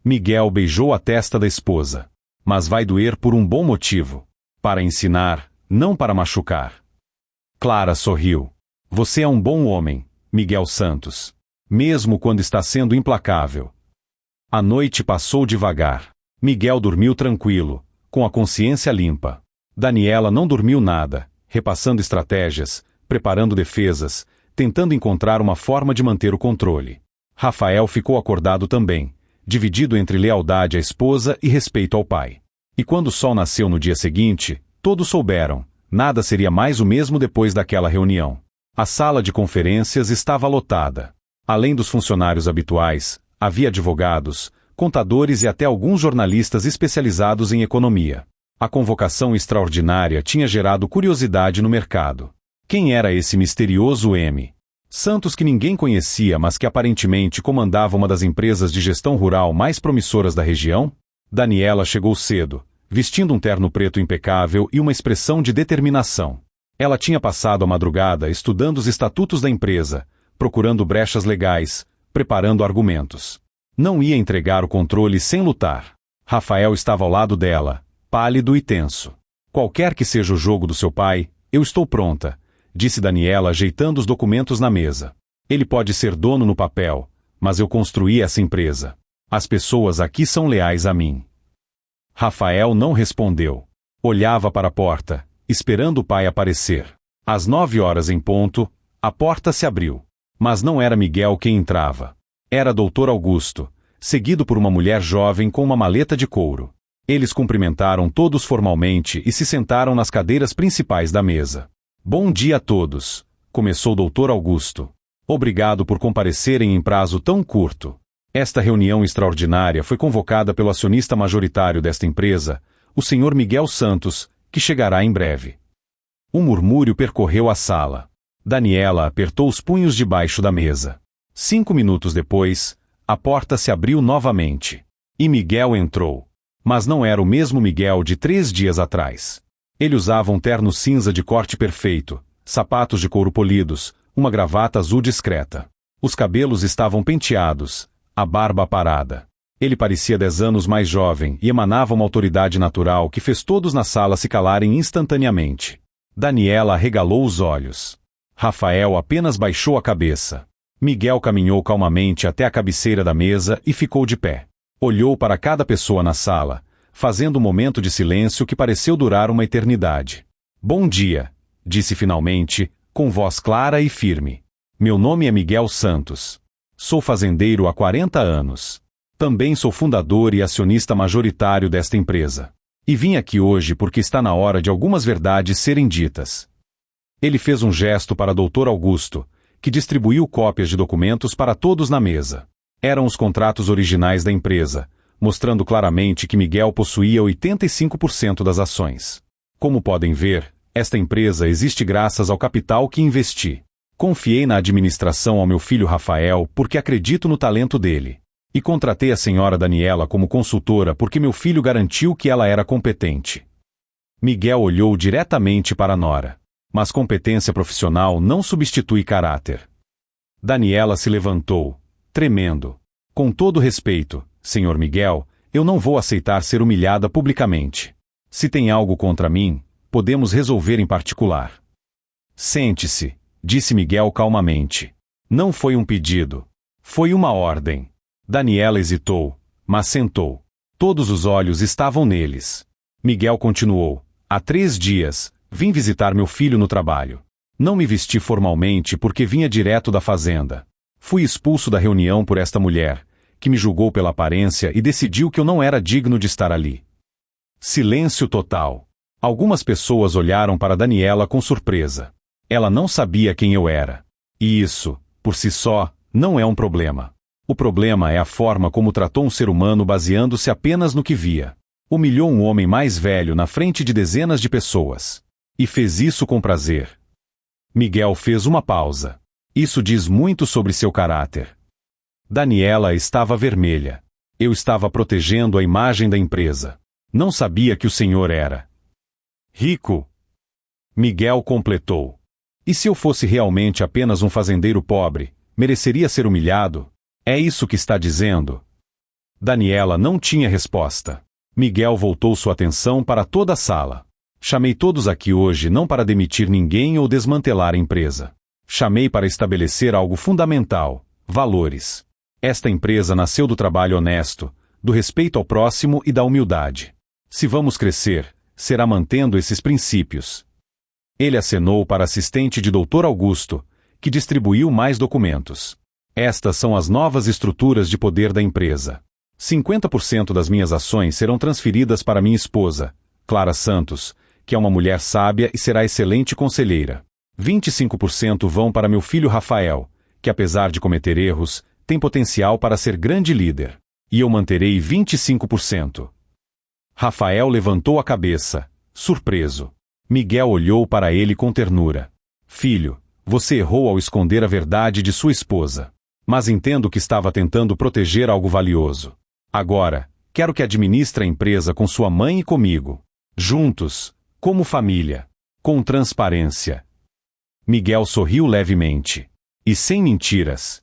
Miguel beijou a testa da esposa. Mas vai doer por um bom motivo. Para ensinar, não para machucar. Clara sorriu. Você é um bom homem, Miguel Santos. Mesmo quando está sendo implacável. A noite passou devagar. Miguel dormiu tranquilo, com a consciência limpa. Daniela não dormiu nada, repassando estratégias, preparando defesas, tentando encontrar uma forma de manter o controle. Rafael ficou acordado também, dividido entre lealdade à esposa e respeito ao pai. E quando o sol nasceu no dia seguinte, todos souberam, nada seria mais o mesmo depois daquela reunião. A sala de conferências estava lotada. Além dos funcionários habituais, havia advogados, contadores e até alguns jornalistas especializados em economia. A convocação extraordinária tinha gerado curiosidade no mercado. Quem era esse misterioso M. Santos que ninguém conhecia, mas que aparentemente comandava uma das empresas de gestão rural mais promissoras da região? Daniela chegou cedo, vestindo um terno preto impecável e uma expressão de determinação. Ela tinha passado a madrugada estudando os estatutos da empresa, procurando brechas legais, preparando argumentos. Não ia entregar o controle sem lutar. Rafael estava ao lado dela, pálido e tenso. Qualquer que seja o jogo do seu pai, eu estou pronta, disse Daniela ajeitando os documentos na mesa. Ele pode ser dono no papel, mas eu construí essa empresa. As pessoas aqui são leais a mim. Rafael não respondeu. Olhava para a porta, esperando o pai aparecer. Às 9h em ponto, a porta se abriu. Mas não era Miguel quem entrava. Era Dr. Augusto, seguido por uma mulher jovem com uma maleta de couro. Eles cumprimentaram todos formalmente e se sentaram nas cadeiras principais da mesa. Bom dia a todos, começou Dr. Augusto. Obrigado por comparecerem em prazo tão curto. Esta reunião extraordinária foi convocada pelo acionista majoritário desta empresa, o Sr. Miguel Santos, que chegará em breve. Um murmúrio percorreu a sala. Daniela apertou os punhos debaixo da mesa. 5 minutos depois, a porta se abriu novamente. E Miguel entrou. Mas não era o mesmo Miguel de 3 dias atrás. Ele usava um terno cinza de corte perfeito, sapatos de couro polidos, uma gravata azul discreta. Os cabelos estavam penteados, a barba parada. Ele parecia 10 anos mais jovem e emanava uma autoridade natural que fez todos na sala se calarem instantaneamente. Daniela arregalou os olhos. Rafael apenas baixou a cabeça. Miguel caminhou calmamente até a cabeceira da mesa e ficou de pé. Olhou para cada pessoa na sala, fazendo um momento de silêncio que pareceu durar uma eternidade. Bom dia, disse finalmente, com voz clara e firme. Meu nome é Miguel Santos. Sou fazendeiro há 40 anos. Também sou fundador e acionista majoritário desta empresa. E vim aqui hoje porque está na hora de algumas verdades serem ditas. Ele fez um gesto para Dr. Augusto, que distribuiu cópias de documentos para todos na mesa. Eram os contratos originais da empresa, mostrando claramente que Miguel possuía 85% das ações. Como podem ver, esta empresa existe graças ao capital que investi. Confiei na administração ao meu filho Rafael porque acredito no talento dele. E contratei a senhora Daniela como consultora porque meu filho garantiu que ela era competente. Miguel olhou diretamente para a nora. Mas competência profissional não substitui caráter. Daniela se levantou, tremendo. Com todo respeito, Sr. Miguel, eu não vou aceitar ser humilhada publicamente. Se tem algo contra mim, podemos resolver em particular. Sente-se, disse Miguel calmamente. Não foi um pedido. Foi uma ordem. Daniela hesitou, mas sentou. Todos os olhos estavam neles. Miguel continuou. Há 3 dias, vim visitar meu filho no trabalho. Não me vesti formalmente porque vinha direto da fazenda. Fui expulso da reunião por esta mulher, que me julgou pela aparência e decidiu que eu não era digno de estar ali. Silêncio total. Algumas pessoas olharam para Daniela com surpresa. Ela não sabia quem eu era. E isso, por si só, não é um problema. O problema é a forma como tratou um ser humano baseando-se apenas no que via. Humilhou um homem mais velho na frente de dezenas de pessoas. E fez isso com prazer. Miguel fez uma pausa. Isso diz muito sobre seu caráter. Daniela estava vermelha. Eu estava protegendo a imagem da empresa. Não sabia que o senhor era rico. Miguel completou. E se eu fosse realmente apenas um fazendeiro pobre, mereceria ser humilhado? É isso que está dizendo? Daniela não tinha resposta. Miguel voltou sua atenção para toda a sala. Chamei todos aqui hoje não para demitir ninguém ou desmantelar a empresa. Chamei para estabelecer algo fundamental: valores. Esta empresa nasceu do trabalho honesto, do respeito ao próximo e da humildade. Se vamos crescer, será mantendo esses princípios. Ele acenou para a assistente de Dr. Augusto, que distribuiu mais documentos. Estas são as novas estruturas de poder da empresa. 50% das minhas ações serão transferidas para minha esposa, Clara Santos, que é uma mulher sábia e será excelente conselheira. 25% vão para meu filho Rafael, que apesar de cometer erros, tem potencial para ser grande líder. E eu manterei 25%. Rafael levantou a cabeça, surpreso. Miguel olhou para ele com ternura. Filho, você errou ao esconder a verdade de sua esposa. Mas entendo que estava tentando proteger algo valioso. Agora, quero que administre a empresa com sua mãe e comigo. Juntos, como família. Com transparência. Miguel sorriu levemente. E sem mentiras.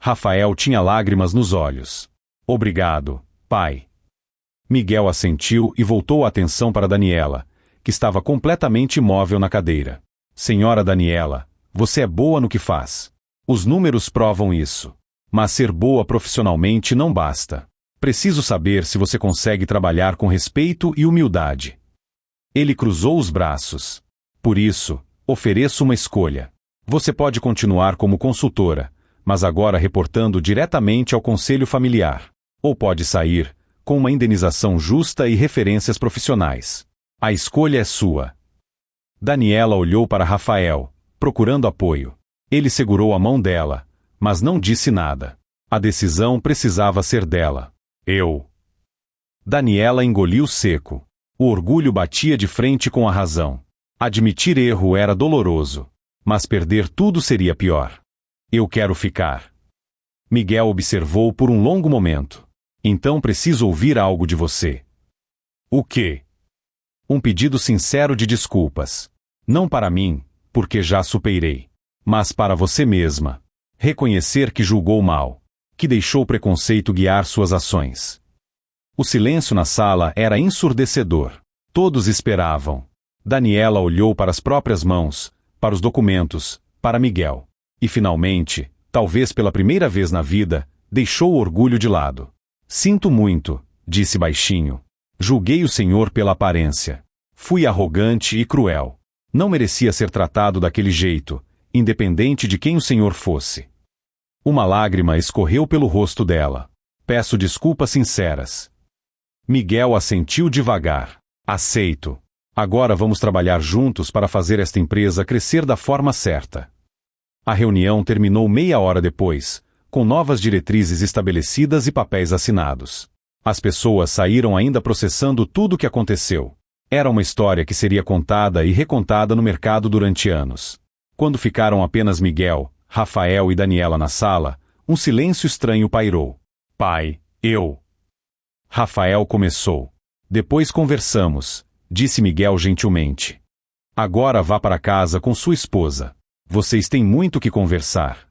Rafael tinha lágrimas nos olhos. Obrigado, pai. Miguel assentiu e voltou a atenção para Daniela, que estava completamente imóvel na cadeira. Senhora Daniela, você é boa no que faz. Os números provam isso. Mas ser boa profissionalmente não basta. Preciso saber se você consegue trabalhar com respeito e humildade. Ele cruzou os braços. Por isso, ofereço uma escolha. Você pode continuar como consultora, mas agora reportando diretamente ao conselho familiar. Ou pode sair, com uma indenização justa e referências profissionais. A escolha é sua. Daniela olhou para Rafael, procurando apoio. Ele segurou a mão dela, mas não disse nada. A decisão precisava ser dela. Daniela engoliu seco. O orgulho batia de frente com a razão. Admitir erro era doloroso, mas perder tudo seria pior. Eu quero ficar. Miguel observou por um longo momento. Então preciso ouvir algo de você. O quê? Um pedido sincero de desculpas. Não para mim, porque já superei. Mas para você mesma. Reconhecer que julgou mal. Que deixou o preconceito guiar suas ações. O silêncio na sala era ensurdecedor. Todos esperavam. Daniela olhou para as próprias mãos, para os documentos, para Miguel. E finalmente, talvez pela primeira vez na vida, deixou o orgulho de lado. Sinto muito, disse baixinho. Julguei o senhor pela aparência. Fui arrogante e cruel. Não merecia ser tratado daquele jeito, independente de quem o senhor fosse. Uma lágrima escorreu pelo rosto dela. Peço desculpas sinceras. Miguel assentiu devagar. Aceito. Agora vamos trabalhar juntos para fazer esta empresa crescer da forma certa. A reunião terminou meia hora depois, com novas diretrizes estabelecidas e papéis assinados. As pessoas saíram ainda processando tudo o que aconteceu. Era uma história que seria contada e recontada no mercado durante anos. Quando ficaram apenas Miguel, Rafael e Daniela na sala, um silêncio estranho pairou. Pai, Rafael começou. Depois conversamos, disse Miguel gentilmente. Agora vá para casa com sua esposa. Vocês têm muito que conversar.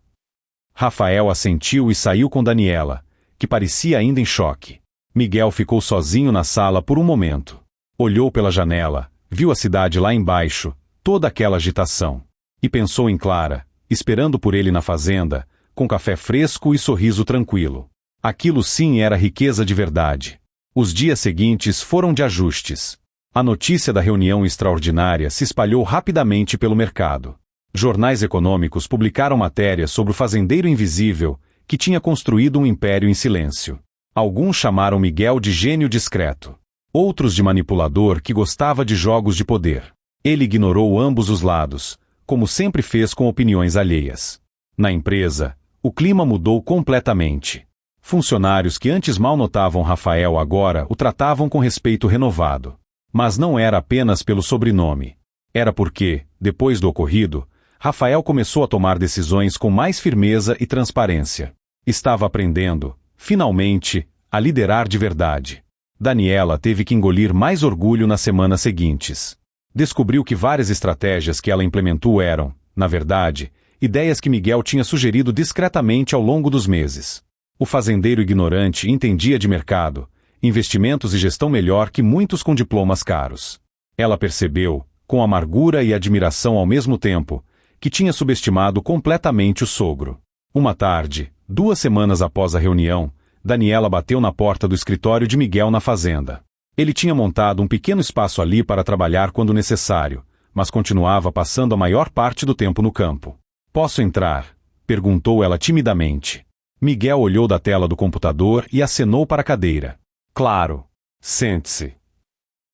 Rafael assentiu e saiu com Daniela, que parecia ainda em choque. Miguel ficou sozinho na sala por um momento. Olhou pela janela, viu a cidade lá embaixo, toda aquela agitação. E pensou em Clara, esperando por ele na fazenda, com café fresco e sorriso tranquilo. Aquilo sim era riqueza de verdade. Os dias seguintes foram de ajustes. A notícia da reunião extraordinária se espalhou rapidamente pelo mercado. Jornais econômicos publicaram matérias sobre o fazendeiro invisível que tinha construído um império em silêncio. Alguns chamaram Miguel de gênio discreto. Outros de manipulador que gostava de jogos de poder. Ele ignorou ambos os lados, como sempre fez com opiniões alheias. Na empresa, o clima mudou completamente. Funcionários que antes mal notavam Rafael agora o tratavam com respeito renovado. Mas não era apenas pelo sobrenome. Era porque, depois do ocorrido, Rafael começou a tomar decisões com mais firmeza e transparência. Estava aprendendo, finalmente, a liderar de verdade. Daniela teve que engolir mais orgulho nas semanas seguintes. Descobriu que várias estratégias que ela implementou eram, na verdade, ideias que Miguel tinha sugerido discretamente ao longo dos meses. O fazendeiro ignorante entendia de mercado, investimentos e gestão melhor que muitos com diplomas caros. Ela percebeu, com amargura e admiração ao mesmo tempo, que tinha subestimado completamente o sogro. Uma tarde, 2 semanas após a reunião, Daniela bateu na porta do escritório de Miguel na fazenda. Ele tinha montado um pequeno espaço ali para trabalhar quando necessário, mas continuava passando a maior parte do tempo no campo. Posso entrar? Perguntou ela timidamente. Miguel olhou da tela do computador e acenou para a cadeira. Claro. Sente-se.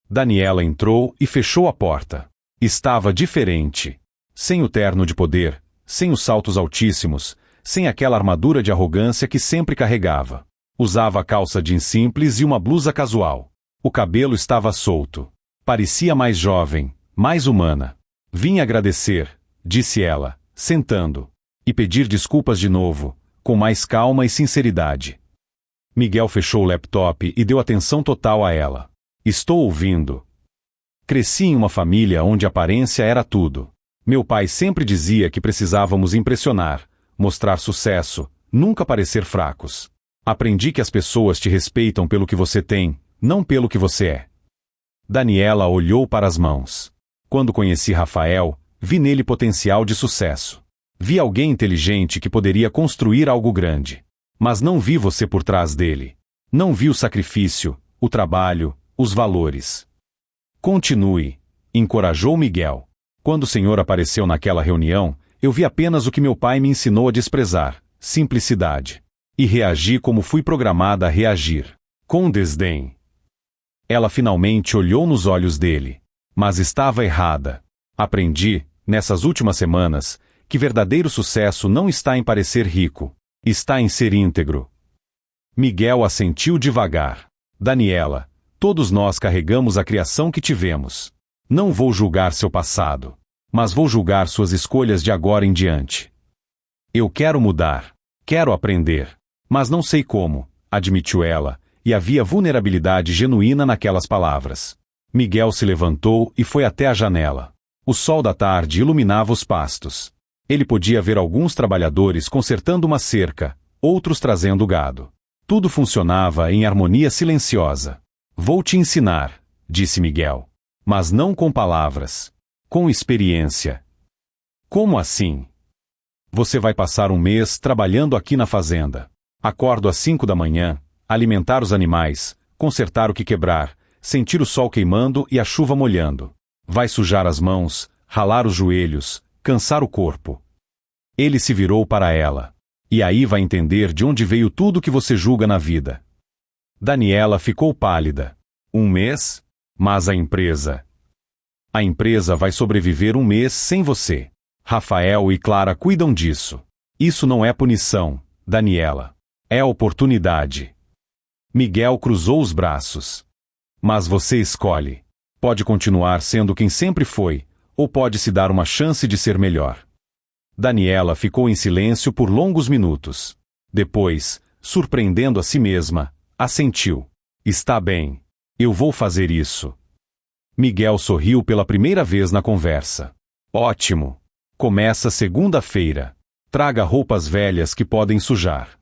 Daniela entrou e fechou a porta. Estava diferente. Sem o terno de poder, sem os saltos altíssimos, sem aquela armadura de arrogância que sempre carregava. Usava calça jeans simples e uma blusa casual. O cabelo estava solto. Parecia mais jovem, mais humana. Vim agradecer, disse ela, sentando. E pedir desculpas de novo, com mais calma e sinceridade. Miguel fechou o laptop e deu atenção total a ela. Estou ouvindo. Cresci em uma família onde a aparência era tudo. Meu pai sempre dizia que precisávamos impressionar, mostrar sucesso, Nunca parecer fracos. Aprendi que as pessoas te respeitam pelo que você tem, não pelo que você é. Daniela olhou para as mãos. Quando conheci Rafael, vi nele potencial de sucesso. Vi alguém inteligente que poderia construir algo grande. Mas não vi você por trás dele. Não vi o sacrifício, o trabalho, os valores. Continue, encorajou Miguel. Quando o senhor apareceu naquela reunião, eu vi apenas o que meu pai me ensinou a desprezar, simplicidade. E reagi como fui programada a reagir, com desdém. Ela finalmente olhou nos olhos dele. Mas estava errada. Aprendi, nessas últimas semanas, que verdadeiro sucesso não está em parecer rico. Está em ser íntegro. Miguel assentiu devagar. Daniela, todos nós carregamos a criação que tivemos. Não vou julgar seu passado, mas vou julgar suas escolhas de agora em diante. Eu quero mudar. Quero aprender. Mas não sei como, admitiu ela, e havia vulnerabilidade genuína naquelas palavras. Miguel se levantou e foi até a janela. O sol da tarde iluminava os pastos. Ele podia ver alguns trabalhadores consertando uma cerca, outros trazendo gado. Tudo funcionava em harmonia silenciosa. Vou te ensinar, disse Miguel. Mas não com palavras. Com experiência. Como assim? Você vai passar um mês trabalhando aqui na fazenda. Acordo às 5 da manhã, alimentar os animais, consertar o que quebrar, sentir o sol queimando e a chuva molhando. Vai sujar as mãos, ralar os joelhos, cansar o corpo. Ele se virou para ela. E aí vai entender de onde veio tudo que você julga na vida. Daniela ficou pálida. Um mês? Mas a empresa? A empresa vai sobreviver um mês sem você. Rafael e Clara cuidam disso. Isso não é punição, Daniela. É oportunidade. Miguel cruzou os braços. Mas você escolhe. Pode continuar sendo quem sempre foi, ou pode se dar uma chance de ser melhor. Daniela ficou em silêncio por longos minutos. Depois, surpreendendo a si mesma, assentiu. Está bem. Eu vou fazer isso. Miguel sorriu pela primeira vez na conversa. Ótimo. Começa segunda-feira. Traga roupas velhas que podem sujar.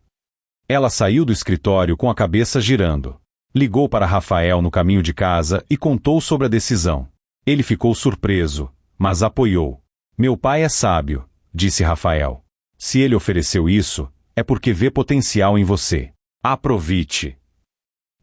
Ela saiu do escritório com a cabeça girando. Ligou para Rafael no caminho de casa e contou sobre a decisão. Ele ficou surpreso, mas apoiou. Meu pai é sábio, disse Rafael. Se ele ofereceu isso, é porque vê potencial em você. Aproveite.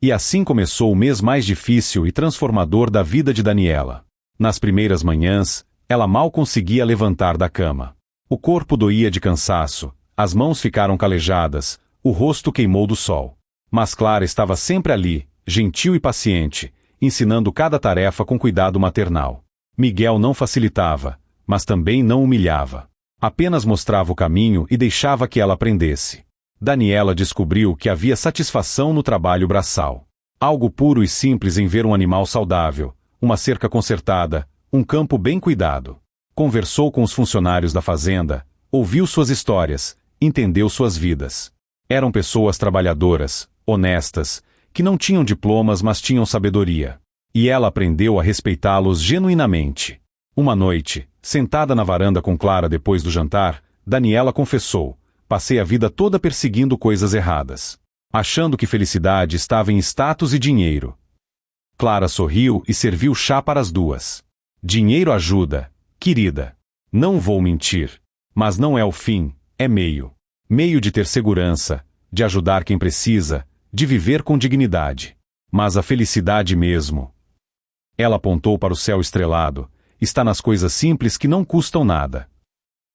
E assim começou o mês mais difícil e transformador da vida de Daniela. Nas primeiras manhãs, ela mal conseguia levantar da cama. O corpo doía de cansaço, as mãos ficaram calejadas, o rosto queimou do sol. Mas Clara estava sempre ali, gentil e paciente, ensinando cada tarefa com cuidado maternal. Miguel não facilitava, mas também não humilhava. Apenas mostrava o caminho e deixava que ela aprendesse. Daniela descobriu que havia satisfação no trabalho braçal. Algo puro e simples em ver um animal saudável, uma cerca consertada, um campo bem cuidado. Conversou com os funcionários da fazenda, ouviu suas histórias, entendeu suas vidas. Eram pessoas trabalhadoras, honestas, que não tinham diplomas mas tinham sabedoria. E ela aprendeu a respeitá-los genuinamente. Uma noite, sentada na varanda com Clara depois do jantar, Daniela confessou: passei a vida toda perseguindo coisas erradas, achando que felicidade estava em status e dinheiro. Clara sorriu e serviu chá para as duas. Dinheiro ajuda, querida. Não vou mentir. Mas não é o fim, é meio. Meio de ter segurança, de ajudar quem precisa, de viver com dignidade. Mas a felicidade mesmo. Ela apontou para o céu estrelado. Está nas coisas simples que não custam nada.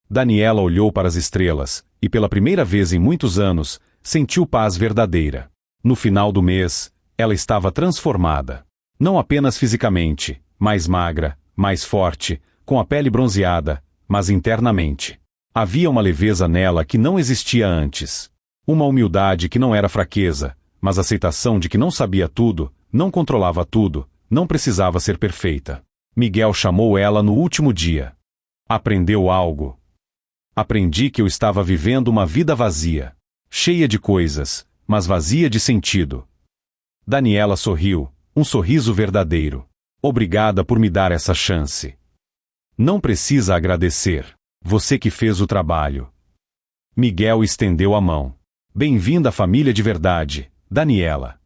Daniela olhou para as estrelas, e pela primeira vez em muitos anos, sentiu paz verdadeira. No final do mês, ela estava transformada. Não apenas fisicamente, mais magra, mais forte, com a pele bronzeada, mas internamente. Havia uma leveza nela que não existia antes. Uma humildade que não era fraqueza, mas aceitação de que não sabia tudo, não controlava tudo, não precisava ser perfeita. Miguel chamou ela no último dia. Aprendeu algo. Aprendi que eu estava vivendo uma vida vazia. Cheia de coisas, mas vazia de sentido. Daniela sorriu, um sorriso verdadeiro. Obrigada por me dar essa chance. Não precisa agradecer. Você que fez o trabalho. Miguel estendeu a mão. Bem-vinda à família de verdade, Daniela.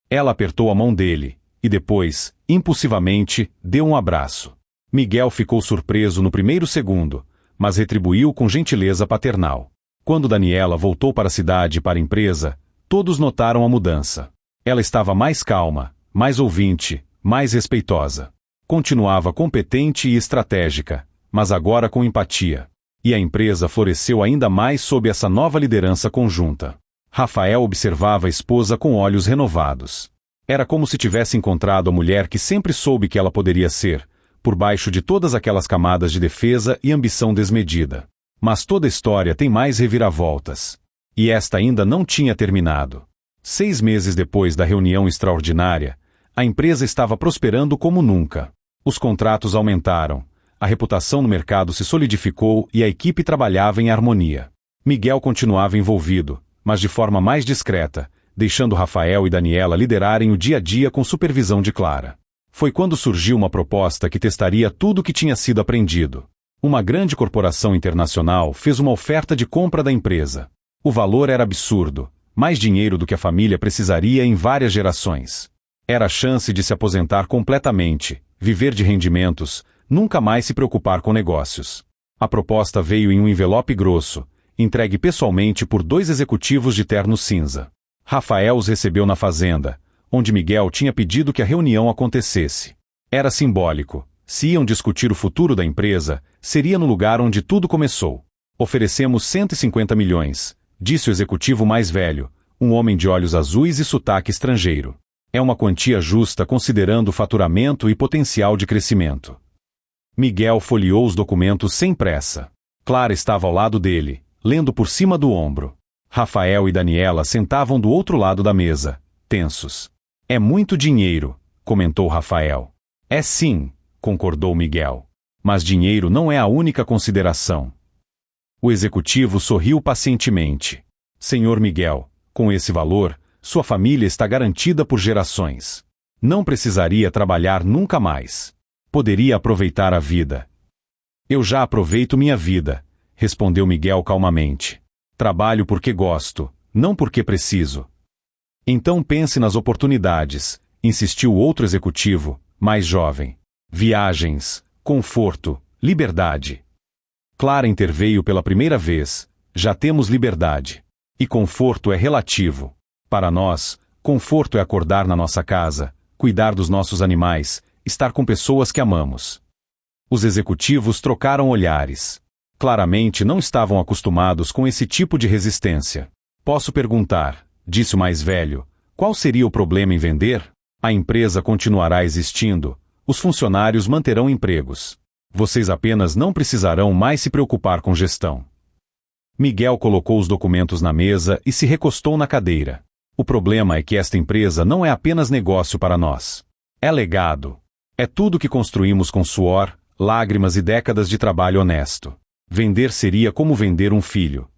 Ela apertou a mão dele, e depois, impulsivamente, deu um abraço. Miguel ficou surpreso no primeiro segundo, mas retribuiu com gentileza paternal. Quando Daniela voltou para a cidade e para a empresa, todos notaram a mudança. Ela estava mais calma, mais ouvinte, mais respeitosa. Continuava competente e estratégica, mas agora com empatia. E a empresa floresceu ainda mais sob essa nova liderança conjunta. Rafael observava a esposa com olhos renovados. Era como se tivesse encontrado a mulher que sempre soube que ela poderia ser, por baixo de todas aquelas camadas de defesa e ambição desmedida. Mas toda história tem mais reviravoltas. E esta ainda não tinha terminado. 6 meses depois da reunião extraordinária, a empresa estava prosperando como nunca. Os contratos aumentaram, a reputação no mercado se solidificou e a equipe trabalhava em harmonia. Miguel continuava envolvido, mas de forma mais discreta, deixando Rafael e Daniela liderarem o dia a dia com supervisão de Clara. Foi quando surgiu uma proposta que testaria tudo o que tinha sido aprendido. Uma grande corporação internacional fez uma oferta de compra da empresa. O valor era absurdo, mais dinheiro do que a família precisaria em várias gerações. Era a chance de se aposentar completamente, viver de rendimentos, nunca mais se preocupar com negócios. A proposta veio em um envelope grosso, entregue pessoalmente por 2 executivos de terno cinza. Rafael os recebeu na fazenda, onde Miguel tinha pedido que a reunião acontecesse. Era simbólico. Se iam discutir o futuro da empresa, seria no lugar onde tudo começou. Oferecemos 150 milhões, disse o executivo mais velho, um homem de olhos azuis e sotaque estrangeiro. É uma quantia justa considerando o faturamento e potencial de crescimento. Miguel folheou os documentos sem pressa. Clara estava ao lado dele, lendo por cima do ombro. Rafael e Daniela sentavam do outro lado da mesa, tensos. É muito dinheiro, comentou Rafael. É sim, concordou Miguel. Mas dinheiro não é a única consideração. O executivo sorriu pacientemente. Senhor Miguel, com esse valor, sua família está garantida por gerações. Não precisaria trabalhar nunca mais. Poderia aproveitar a vida. Eu já aproveito minha vida, respondeu Miguel calmamente. Trabalho porque gosto, não porque preciso. Então pense nas oportunidades, insistiu outro executivo, mais jovem. Viagens, conforto, liberdade. Clara interveio pela primeira vez. Já temos liberdade. E conforto é relativo. Para nós, conforto é acordar na nossa casa, cuidar dos nossos animais, estar com pessoas que amamos. Os executivos trocaram olhares. Claramente não estavam acostumados com esse tipo de resistência. Posso perguntar, disse o mais velho, qual seria o problema em vender? A empresa continuará existindo, os funcionários manterão empregos. Vocês apenas não precisarão mais se preocupar com gestão. Miguel colocou os documentos na mesa e se recostou na cadeira. O problema é que esta empresa não é apenas negócio para nós. É legado. É tudo que construímos com suor, lágrimas e décadas de trabalho honesto. Vender seria como vender um filho.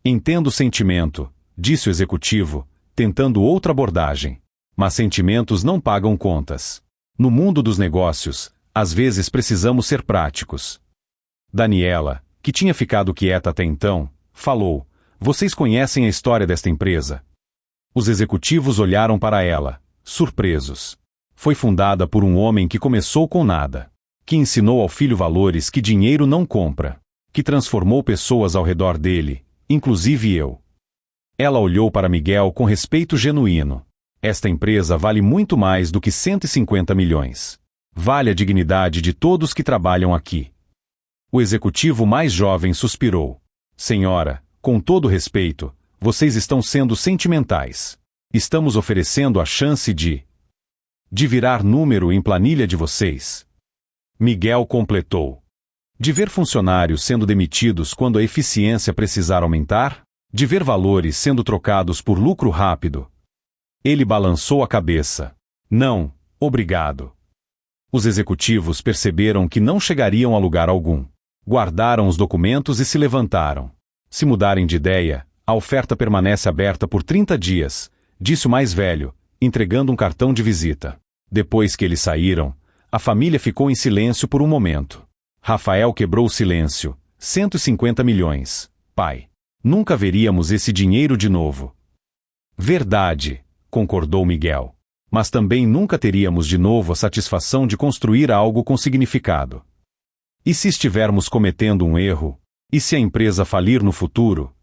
Entendo o sentimento, disse o executivo, tentando outra abordagem. Mas sentimentos não pagam contas. No mundo dos negócios, às vezes precisamos ser práticos. Daniela, que tinha ficado quieta até então, falou: Vocês conhecem a história desta empresa? Os executivos olharam para ela, surpresos. Foi fundada por um homem que começou com nada, que ensinou ao filho valores que dinheiro não compra, que transformou pessoas ao redor dele, inclusive eu. Ela olhou para Miguel com respeito genuíno. Esta empresa vale muito mais do que 150 milhões. Vale a dignidade de todos que trabalham aqui. O executivo mais jovem suspirou. Senhora, com todo respeito, vocês estão sendo sentimentais. Estamos oferecendo a chance de virar número em planilha de vocês. Miguel completou. De ver funcionários sendo demitidos quando a eficiência precisar aumentar? De ver valores sendo trocados por lucro rápido? Ele balançou a cabeça. Não, obrigado. Os executivos perceberam que não chegariam a lugar algum. Guardaram os documentos e se levantaram. Se mudarem de ideia, a oferta permanece aberta por 30 dias, disse o mais velho, entregando um cartão de visita. Depois que eles saíram, a família ficou em silêncio por um momento. Rafael quebrou o silêncio. 150 milhões, pai. Nunca veríamos esse dinheiro de novo. Verdade, concordou Miguel. Mas também nunca teríamos de novo a satisfação de construir algo com significado. E se estivermos cometendo um erro? E se a empresa falir no futuro?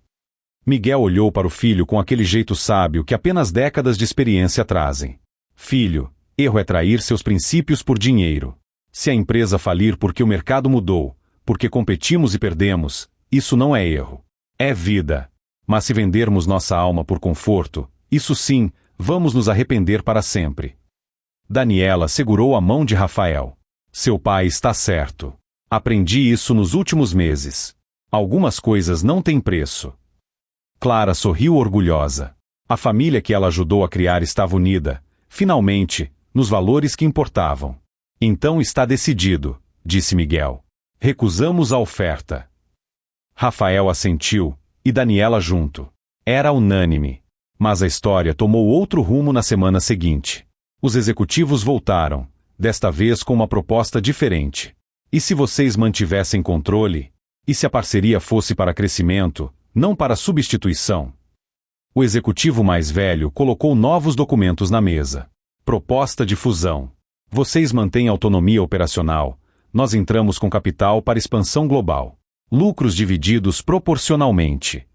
Miguel olhou para o filho com aquele jeito sábio que apenas décadas de experiência trazem. Filho, erro é trair seus princípios por dinheiro. Se a empresa falir porque o mercado mudou, porque competimos e perdemos, isso não é erro. É vida. Mas se vendermos nossa alma por conforto, isso sim, vamos nos arrepender para sempre. Daniela segurou a mão de Rafael. Seu pai está certo. Aprendi isso nos últimos meses. Algumas coisas não têm preço. Clara sorriu orgulhosa. A família que ela ajudou a criar estava unida, finalmente, nos valores que importavam. Então está decidido, disse Miguel. Recusamos a oferta. Rafael assentiu, e Daniela junto. Era unânime. Mas a história tomou outro rumo na semana seguinte. Os executivos voltaram, desta vez com uma proposta diferente. E se vocês mantivessem controle? E se a parceria fosse para crescimento, não para substituição? O executivo mais velho colocou novos documentos na mesa. Proposta de fusão. Vocês mantêm autonomia operacional, nós entramos com capital para expansão global. Lucros divididos proporcionalmente.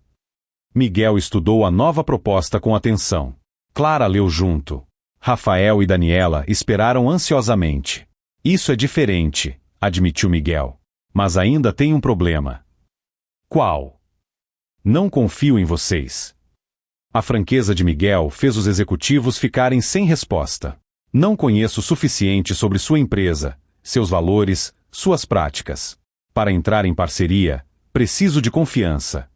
Miguel estudou a nova proposta com atenção. Clara leu junto. Rafael e Daniela esperaram ansiosamente. Isso é diferente, admitiu Miguel. Mas ainda tem um problema. Qual? Não confio em vocês. A franqueza de Miguel fez os executivos ficarem sem resposta. Não conheço o suficiente sobre sua empresa, seus valores, suas práticas. Para entrar em parceria, preciso de confiança.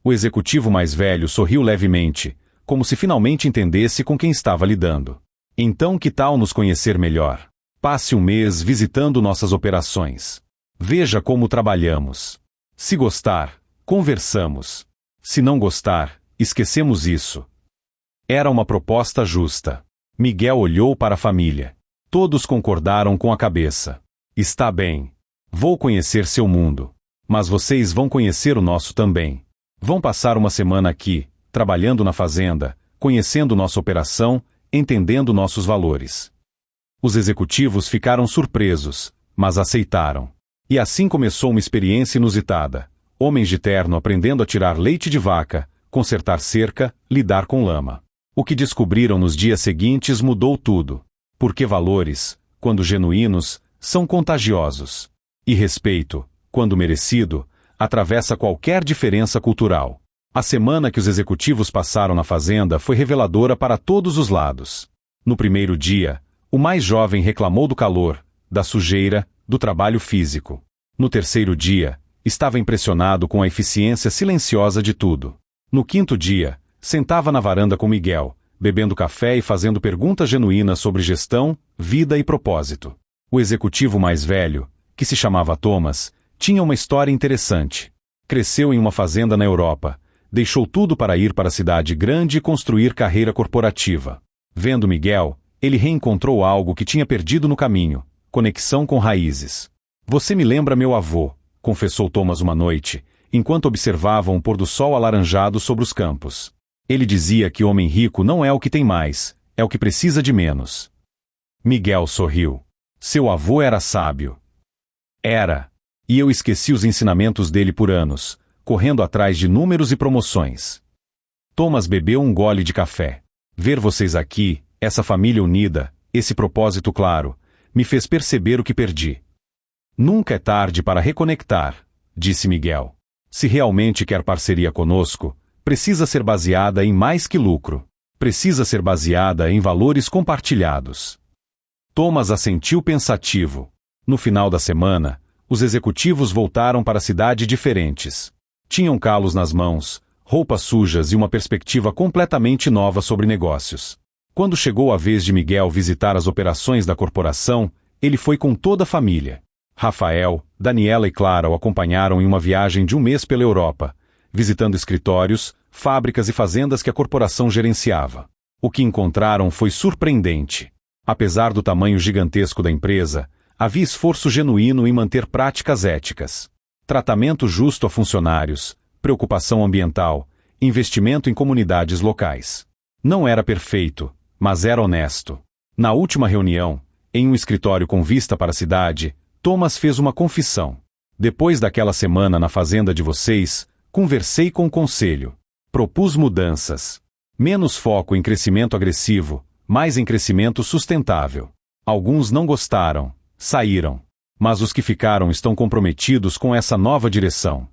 O executivo mais velho sorriu levemente, como se finalmente entendesse com quem estava lidando. Então que tal nos conhecer melhor? Passe um mês visitando nossas operações. Veja como trabalhamos. Se gostar, conversamos. Se não gostar, esquecemos isso. Era uma proposta justa. Miguel olhou para a família. Todos concordaram com a cabeça. Está bem. Vou conhecer seu mundo. Mas vocês vão conhecer o nosso também. Vão passar uma semana aqui, trabalhando na fazenda, conhecendo nossa operação, entendendo nossos valores. Os executivos ficaram surpresos, mas aceitaram. E assim começou uma experiência inusitada. Homens de terno aprendendo a tirar leite de vaca, consertar cerca, lidar com lama. O que descobriram nos dias seguintes mudou tudo. Porque valores, quando genuínos, são contagiosos. E respeito, quando merecido, atravessa qualquer diferença cultural. A semana que os executivos passaram na fazenda foi reveladora para todos os lados. No primeiro dia, o mais jovem reclamou do calor, da sujeira, do trabalho físico. No terceiro dia, estava impressionado com a eficiência silenciosa de tudo. No quinto dia, sentava na varanda com Miguel, bebendo café e fazendo perguntas genuínas sobre gestão, vida e propósito. O executivo mais velho, que se chamava Thomas, tinha uma história interessante. Cresceu em uma fazenda na Europa, deixou tudo para ir para a cidade grande e construir carreira corporativa. Vendo Miguel, ele reencontrou algo que tinha perdido no caminho, conexão com raízes. Você me lembra meu avô, confessou Thomas uma noite, enquanto observavam o pôr do sol alaranjado sobre os campos. Ele dizia que homem rico não é o que tem mais, é o que precisa de menos. Miguel sorriu. Seu avô era sábio. Era. E eu esqueci os ensinamentos dele por anos, correndo atrás de números e promoções. Thomas bebeu um gole de café. Ver vocês aqui, essa família unida, esse propósito claro, me fez perceber o que perdi. Nunca é tarde para reconectar, disse Miguel. Se realmente quer parceria conosco, precisa ser baseada em mais que lucro. Precisa ser baseada em valores compartilhados. Thomas assentiu pensativo. No final da semana, os executivos voltaram para a cidade diferentes. Tinham calos nas mãos, roupas sujas e uma perspectiva completamente nova sobre negócios. Quando chegou a vez de Miguel visitar as operações da corporação, ele foi com toda a família. Rafael, Daniela e Clara o acompanharam em uma viagem de um mês pela Europa, visitando escritórios, fábricas e fazendas que a corporação gerenciava. O que encontraram foi surpreendente. Apesar do tamanho gigantesco da empresa, havia esforço genuíno em manter práticas éticas. Tratamento justo a funcionários, preocupação ambiental, investimento em comunidades locais. Não era perfeito, mas era honesto. Na última reunião, em um escritório com vista para a cidade, Thomas fez uma confissão. Depois daquela semana na fazenda de vocês, conversei com o conselho. Propus mudanças. Menos foco em crescimento agressivo, mais em crescimento sustentável. Alguns não gostaram, saíram. Mas os que ficaram estão comprometidos com essa nova direção.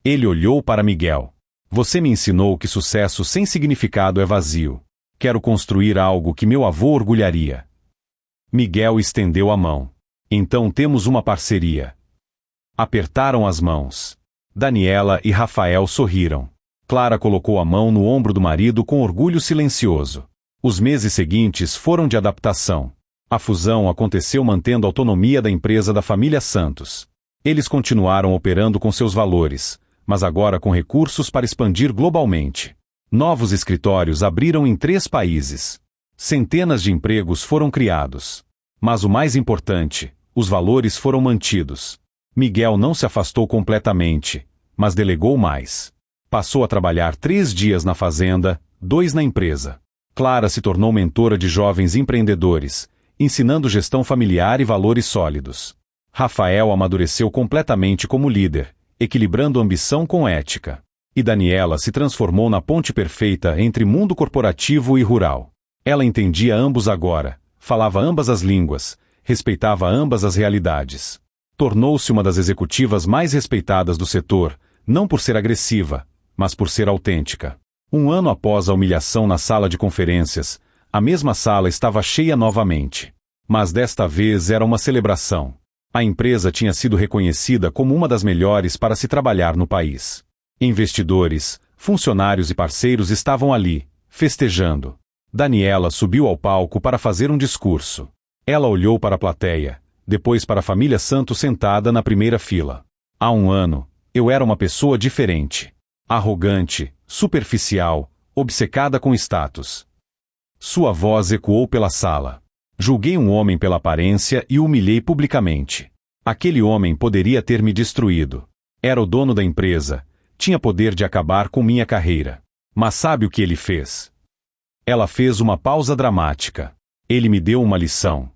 Ele olhou para Miguel. Você me ensinou que sucesso sem significado é vazio. Quero construir algo que meu avô orgulharia. Miguel estendeu a mão. Então temos uma parceria. Apertaram as mãos. Daniela e Rafael sorriram. Clara colocou a mão no ombro do marido com orgulho silencioso. Os meses seguintes foram de adaptação. A fusão aconteceu mantendo a autonomia da empresa da família Santos. Eles continuaram operando com seus valores, mas agora com recursos para expandir globalmente. Novos escritórios abriram em 3 países. Centenas de empregos foram criados. Mas o mais importante, os valores foram mantidos. Miguel não se afastou completamente, mas delegou mais. Passou a trabalhar 3 dias na fazenda, 2 na empresa. Clara se tornou mentora de jovens empreendedores, ensinando gestão familiar e valores sólidos. Rafael amadureceu completamente como líder, equilibrando ambição com ética. E Daniela se transformou na ponte perfeita entre mundo corporativo e rural. Ela entendia ambos agora, falava ambas as línguas, respeitava ambas as realidades. Tornou-se uma das executivas mais respeitadas do setor, não por ser agressiva, mas por ser autêntica. 1 ano após a humilhação na sala de conferências, a mesma sala estava cheia novamente. Mas desta vez era uma celebração. A empresa tinha sido reconhecida como uma das melhores para se trabalhar no país. Investidores, funcionários e parceiros estavam ali, festejando. Daniela subiu ao palco para fazer um discurso. Ela olhou para a plateia, depois para a família Santos sentada na primeira fila. Há 1 ano, eu era uma pessoa diferente. Arrogante, superficial, obcecada com status. Sua voz ecoou pela sala. Julguei um homem pela aparência e o humilhei publicamente. Aquele homem poderia ter me destruído. Era o dono da empresa, tinha poder de acabar com minha carreira. Mas sabe o que ele fez? Ela fez uma pausa dramática. Ele me deu uma lição.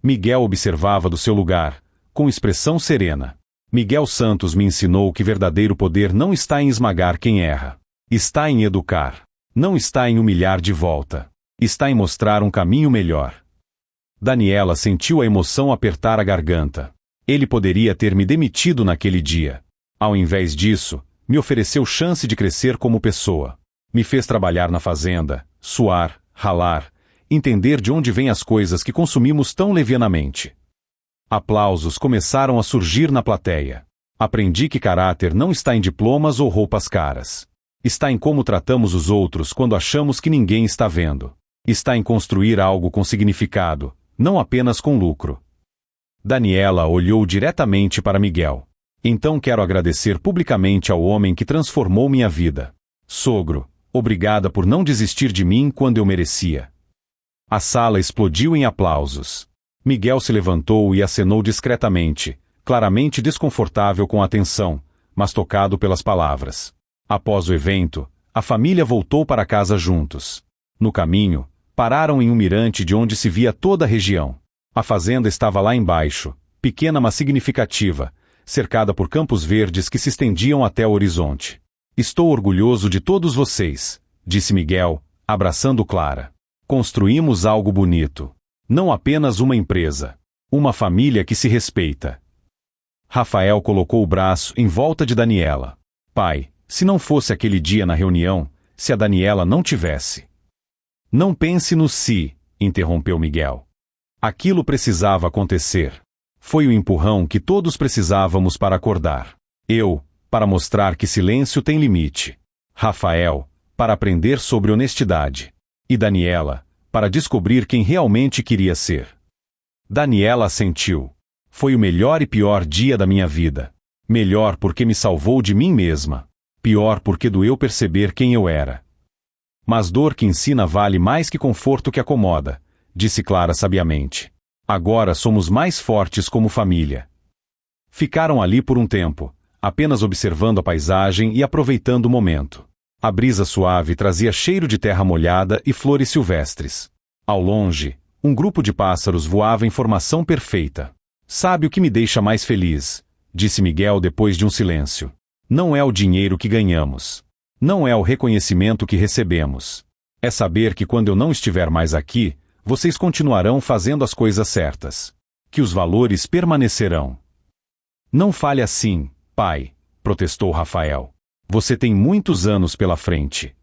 Miguel observava do seu lugar, com expressão serena. Miguel Santos me ensinou que verdadeiro poder não está em esmagar quem erra. Está em educar. Não está em humilhar de volta. Está em mostrar um caminho melhor. Daniela sentiu a emoção apertar a garganta. Ele poderia ter me demitido naquele dia. Ao invés disso, me ofereceu chance de crescer como pessoa. Me fez trabalhar na fazenda, suar, ralar, entender de onde vêm as coisas que consumimos tão levianamente. Aplausos começaram a surgir na plateia. Aprendi que caráter não está em diplomas ou roupas caras. Está em como tratamos os outros quando achamos que ninguém está vendo. Está em construir algo com significado, não apenas com lucro. Daniela olhou diretamente para Miguel. Então quero agradecer publicamente ao homem que transformou minha vida. Sogro, obrigada por não desistir de mim quando eu merecia. A sala explodiu em aplausos. Miguel se levantou e acenou discretamente, claramente desconfortável com a atenção, mas tocado pelas palavras. Após o evento, a família voltou para casa juntos. No caminho, pararam em um mirante de onde se via toda a região. A fazenda estava lá embaixo, pequena mas significativa, cercada por campos verdes que se estendiam até o horizonte. Estou orgulhoso de todos vocês, disse Miguel, abraçando Clara. Construímos algo bonito. Não apenas uma empresa. Uma família que se respeita. Rafael colocou o braço em volta de Daniela. Pai, se não fosse aquele dia na reunião, se a Daniela não tivesse. Não pense no se, interrompeu Miguel. Aquilo precisava acontecer. Foi o empurrão que todos precisávamos para acordar. Eu, para mostrar que silêncio tem limite. Rafael, para aprender sobre honestidade. E Daniela, para descobrir quem realmente queria ser. Daniela assentiu. Foi o melhor e pior dia da minha vida. Melhor porque me salvou de mim mesma. Pior porque doeu perceber quem eu era. Mas dor que ensina vale mais que conforto que acomoda, disse Clara sabiamente. Agora somos mais fortes como família. Ficaram ali por um tempo, apenas observando a paisagem e aproveitando o momento. A brisa suave trazia cheiro de terra molhada e flores silvestres. Ao longe, um grupo de pássaros voava em formação perfeita. Sabe o que me deixa mais feliz? Disse Miguel depois de um silêncio. Não é o dinheiro que ganhamos. Não é o reconhecimento que recebemos. É saber que quando eu não estiver mais aqui, vocês continuarão fazendo as coisas certas. Que os valores permanecerão. Não fale assim, pai, protestou Rafael. Você tem muitos anos pela frente.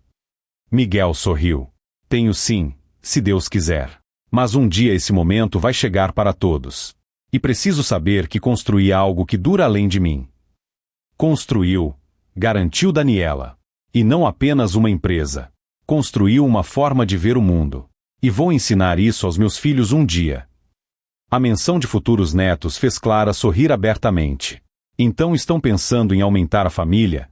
Miguel sorriu. Tenho sim, se Deus quiser. Mas um dia esse momento vai chegar para todos. E preciso saber que construí algo que dura além de mim. Construiu, garantiu Daniela. E não apenas uma empresa. Construiu uma forma de ver o mundo. E vou ensinar isso aos meus filhos um dia. A menção de futuros netos fez Clara sorrir abertamente. Então estão pensando em aumentar a família?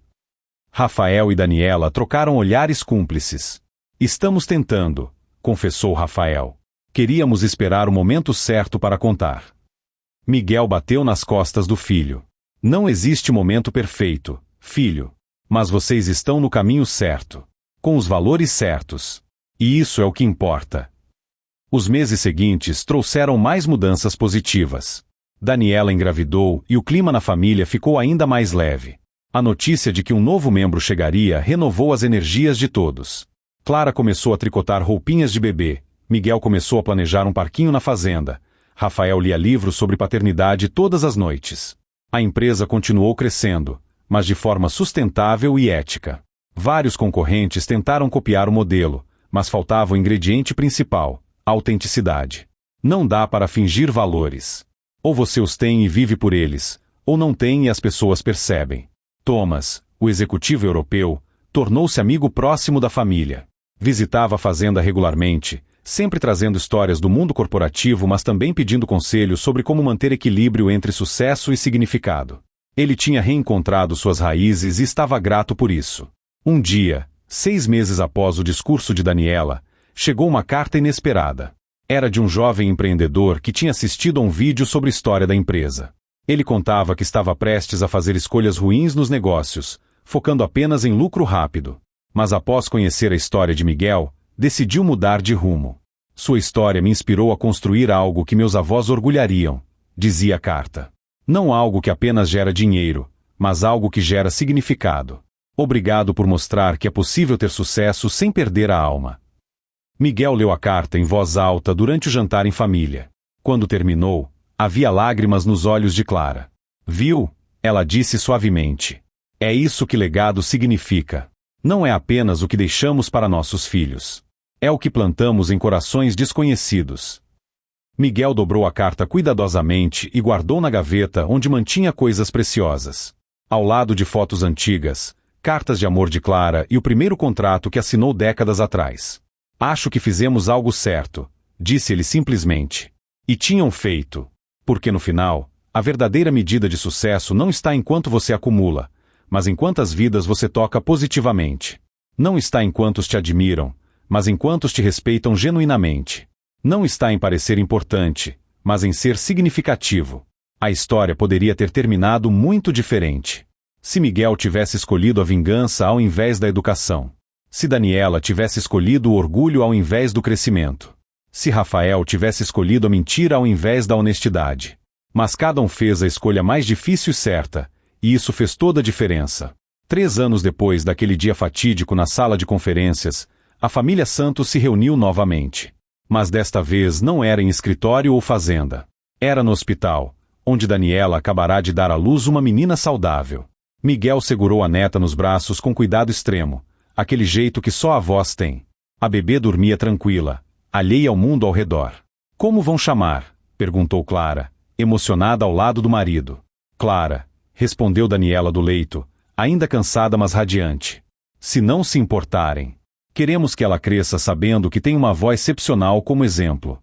Rafael e Daniela trocaram olhares cúmplices. Estamos tentando, confessou Rafael. Queríamos esperar o momento certo para contar. Miguel bateu nas costas do filho. Não existe momento perfeito, filho. Mas vocês estão no caminho certo. Com os valores certos. E isso é o que importa. Os meses seguintes trouxeram mais mudanças positivas. Daniela engravidou e o clima na família ficou ainda mais leve. A notícia de que um novo membro chegaria renovou as energias de todos. Clara começou a tricotar roupinhas de bebê, Miguel começou a planejar um parquinho na fazenda, Rafael lia livros sobre paternidade todas as noites. A empresa continuou crescendo, mas de forma sustentável e ética. Vários concorrentes tentaram copiar o modelo, mas faltava o ingrediente principal, a autenticidade. Não dá para fingir valores. Ou você os tem e vive por eles, ou não tem e as pessoas percebem. Thomas, o executivo europeu, tornou-se amigo próximo da família. Visitava a fazenda regularmente, sempre trazendo histórias do mundo corporativo, mas também pedindo conselhos sobre como manter equilíbrio entre sucesso e significado. Ele tinha reencontrado suas raízes e estava grato por isso. Um dia, 6 meses após o discurso de Daniela, chegou uma carta inesperada. Era de um jovem empreendedor que tinha assistido a um vídeo sobre a história da empresa. Ele contava que estava prestes a fazer escolhas ruins nos negócios, focando apenas em lucro rápido. Mas após conhecer a história de Miguel, decidiu mudar de rumo. Sua história me inspirou a construir algo que meus avós orgulhariam, dizia a carta. Não algo que apenas gera dinheiro, mas algo que gera significado. Obrigado por mostrar que é possível ter sucesso sem perder a alma. Miguel leu a carta em voz alta durante o jantar em família. Quando terminou, havia lágrimas nos olhos de Clara. Viu? Ela disse suavemente. É isso que legado significa. Não é apenas o que deixamos para nossos filhos. É o que plantamos em corações desconhecidos. Miguel dobrou a carta cuidadosamente e guardou na gaveta onde mantinha coisas preciosas. Ao lado de fotos antigas, cartas de amor de Clara e o primeiro contrato que assinou décadas atrás. Acho que fizemos algo certo, disse ele simplesmente. E tinham feito. Porque no final, a verdadeira medida de sucesso não está em quanto você acumula, mas em quantas vidas você toca positivamente. Não está em quantos te admiram, mas em quantos te respeitam genuinamente. Não está em parecer importante, mas em ser significativo. A história poderia ter terminado muito diferente. Se Miguel tivesse escolhido a vingança ao invés da educação. Se Daniela tivesse escolhido o orgulho ao invés do crescimento. Se Rafael tivesse escolhido a mentira ao invés da honestidade. Mas cada um fez a escolha mais difícil e certa, e isso fez toda a diferença. 3 anos depois daquele dia fatídico na sala de conferências, a família Santos se reuniu novamente. Mas desta vez não era em escritório ou fazenda. Era no hospital, onde Daniela acabará de dar à luz uma menina saudável. Miguel segurou a neta nos braços com cuidado extremo, aquele jeito que só avós têm. A bebê dormia tranquila, alheia ao mundo ao redor. Como vão chamar? Perguntou Clara, emocionada ao lado do marido. Clara, respondeu Daniela do leito, ainda cansada mas radiante. Se não se importarem. Queremos que ela cresça sabendo que tem uma avó excepcional como exemplo.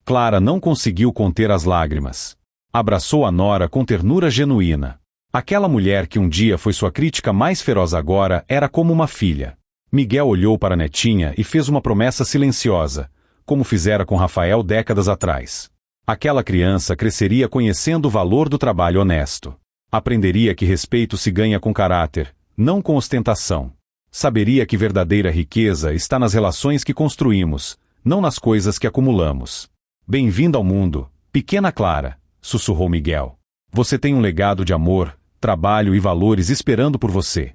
Clara não conseguiu conter as lágrimas. Abraçou a nora com ternura genuína. Aquela mulher que um dia foi sua crítica mais feroz agora era como uma filha. Miguel olhou para a netinha e fez uma promessa silenciosa, como fizera com Rafael décadas atrás. Aquela criança cresceria conhecendo o valor do trabalho honesto. Aprenderia que respeito se ganha com caráter, não com ostentação. Saberia que verdadeira riqueza está nas relações que construímos, não nas coisas que acumulamos. Bem-vindo ao mundo, pequena Clara, sussurrou Miguel. Você tem um legado de amor, trabalho e valores esperando por você.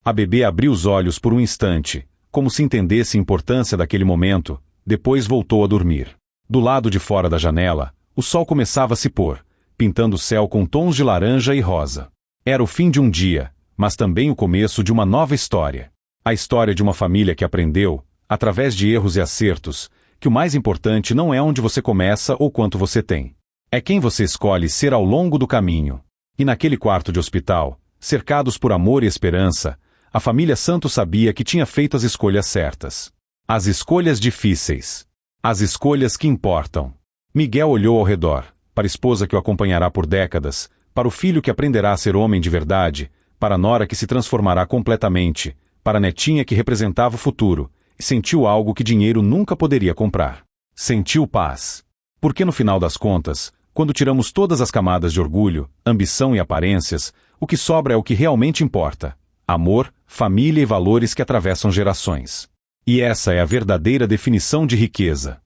A bebê abriu os olhos por um instante, como se entendesse a importância daquele momento, depois voltou a dormir. Do lado de fora da janela, o sol começava a se pôr, pintando o céu com tons de laranja e rosa. Era o fim de um dia, mas também o começo de uma nova história. A história de uma família que aprendeu, através de erros e acertos, que o mais importante não é onde você começa ou quanto você tem. É quem você escolhe ser ao longo do caminho. E naquele quarto de hospital, cercados por amor e esperança, a família Santos sabia que tinha feito as escolhas certas. As escolhas difíceis. As escolhas que importam. Miguel olhou ao redor, para a esposa que o acompanhará por décadas, para o filho que aprenderá a ser homem de verdade, para a nora que se transformará completamente, para a netinha que representava o futuro, e sentiu algo que dinheiro nunca poderia comprar. Sentiu paz. Porque no final das contas, quando tiramos todas as camadas de orgulho, ambição e aparências, o que sobra é o que realmente importa: amor, família e valores que atravessam gerações. E essa é a verdadeira definição de riqueza.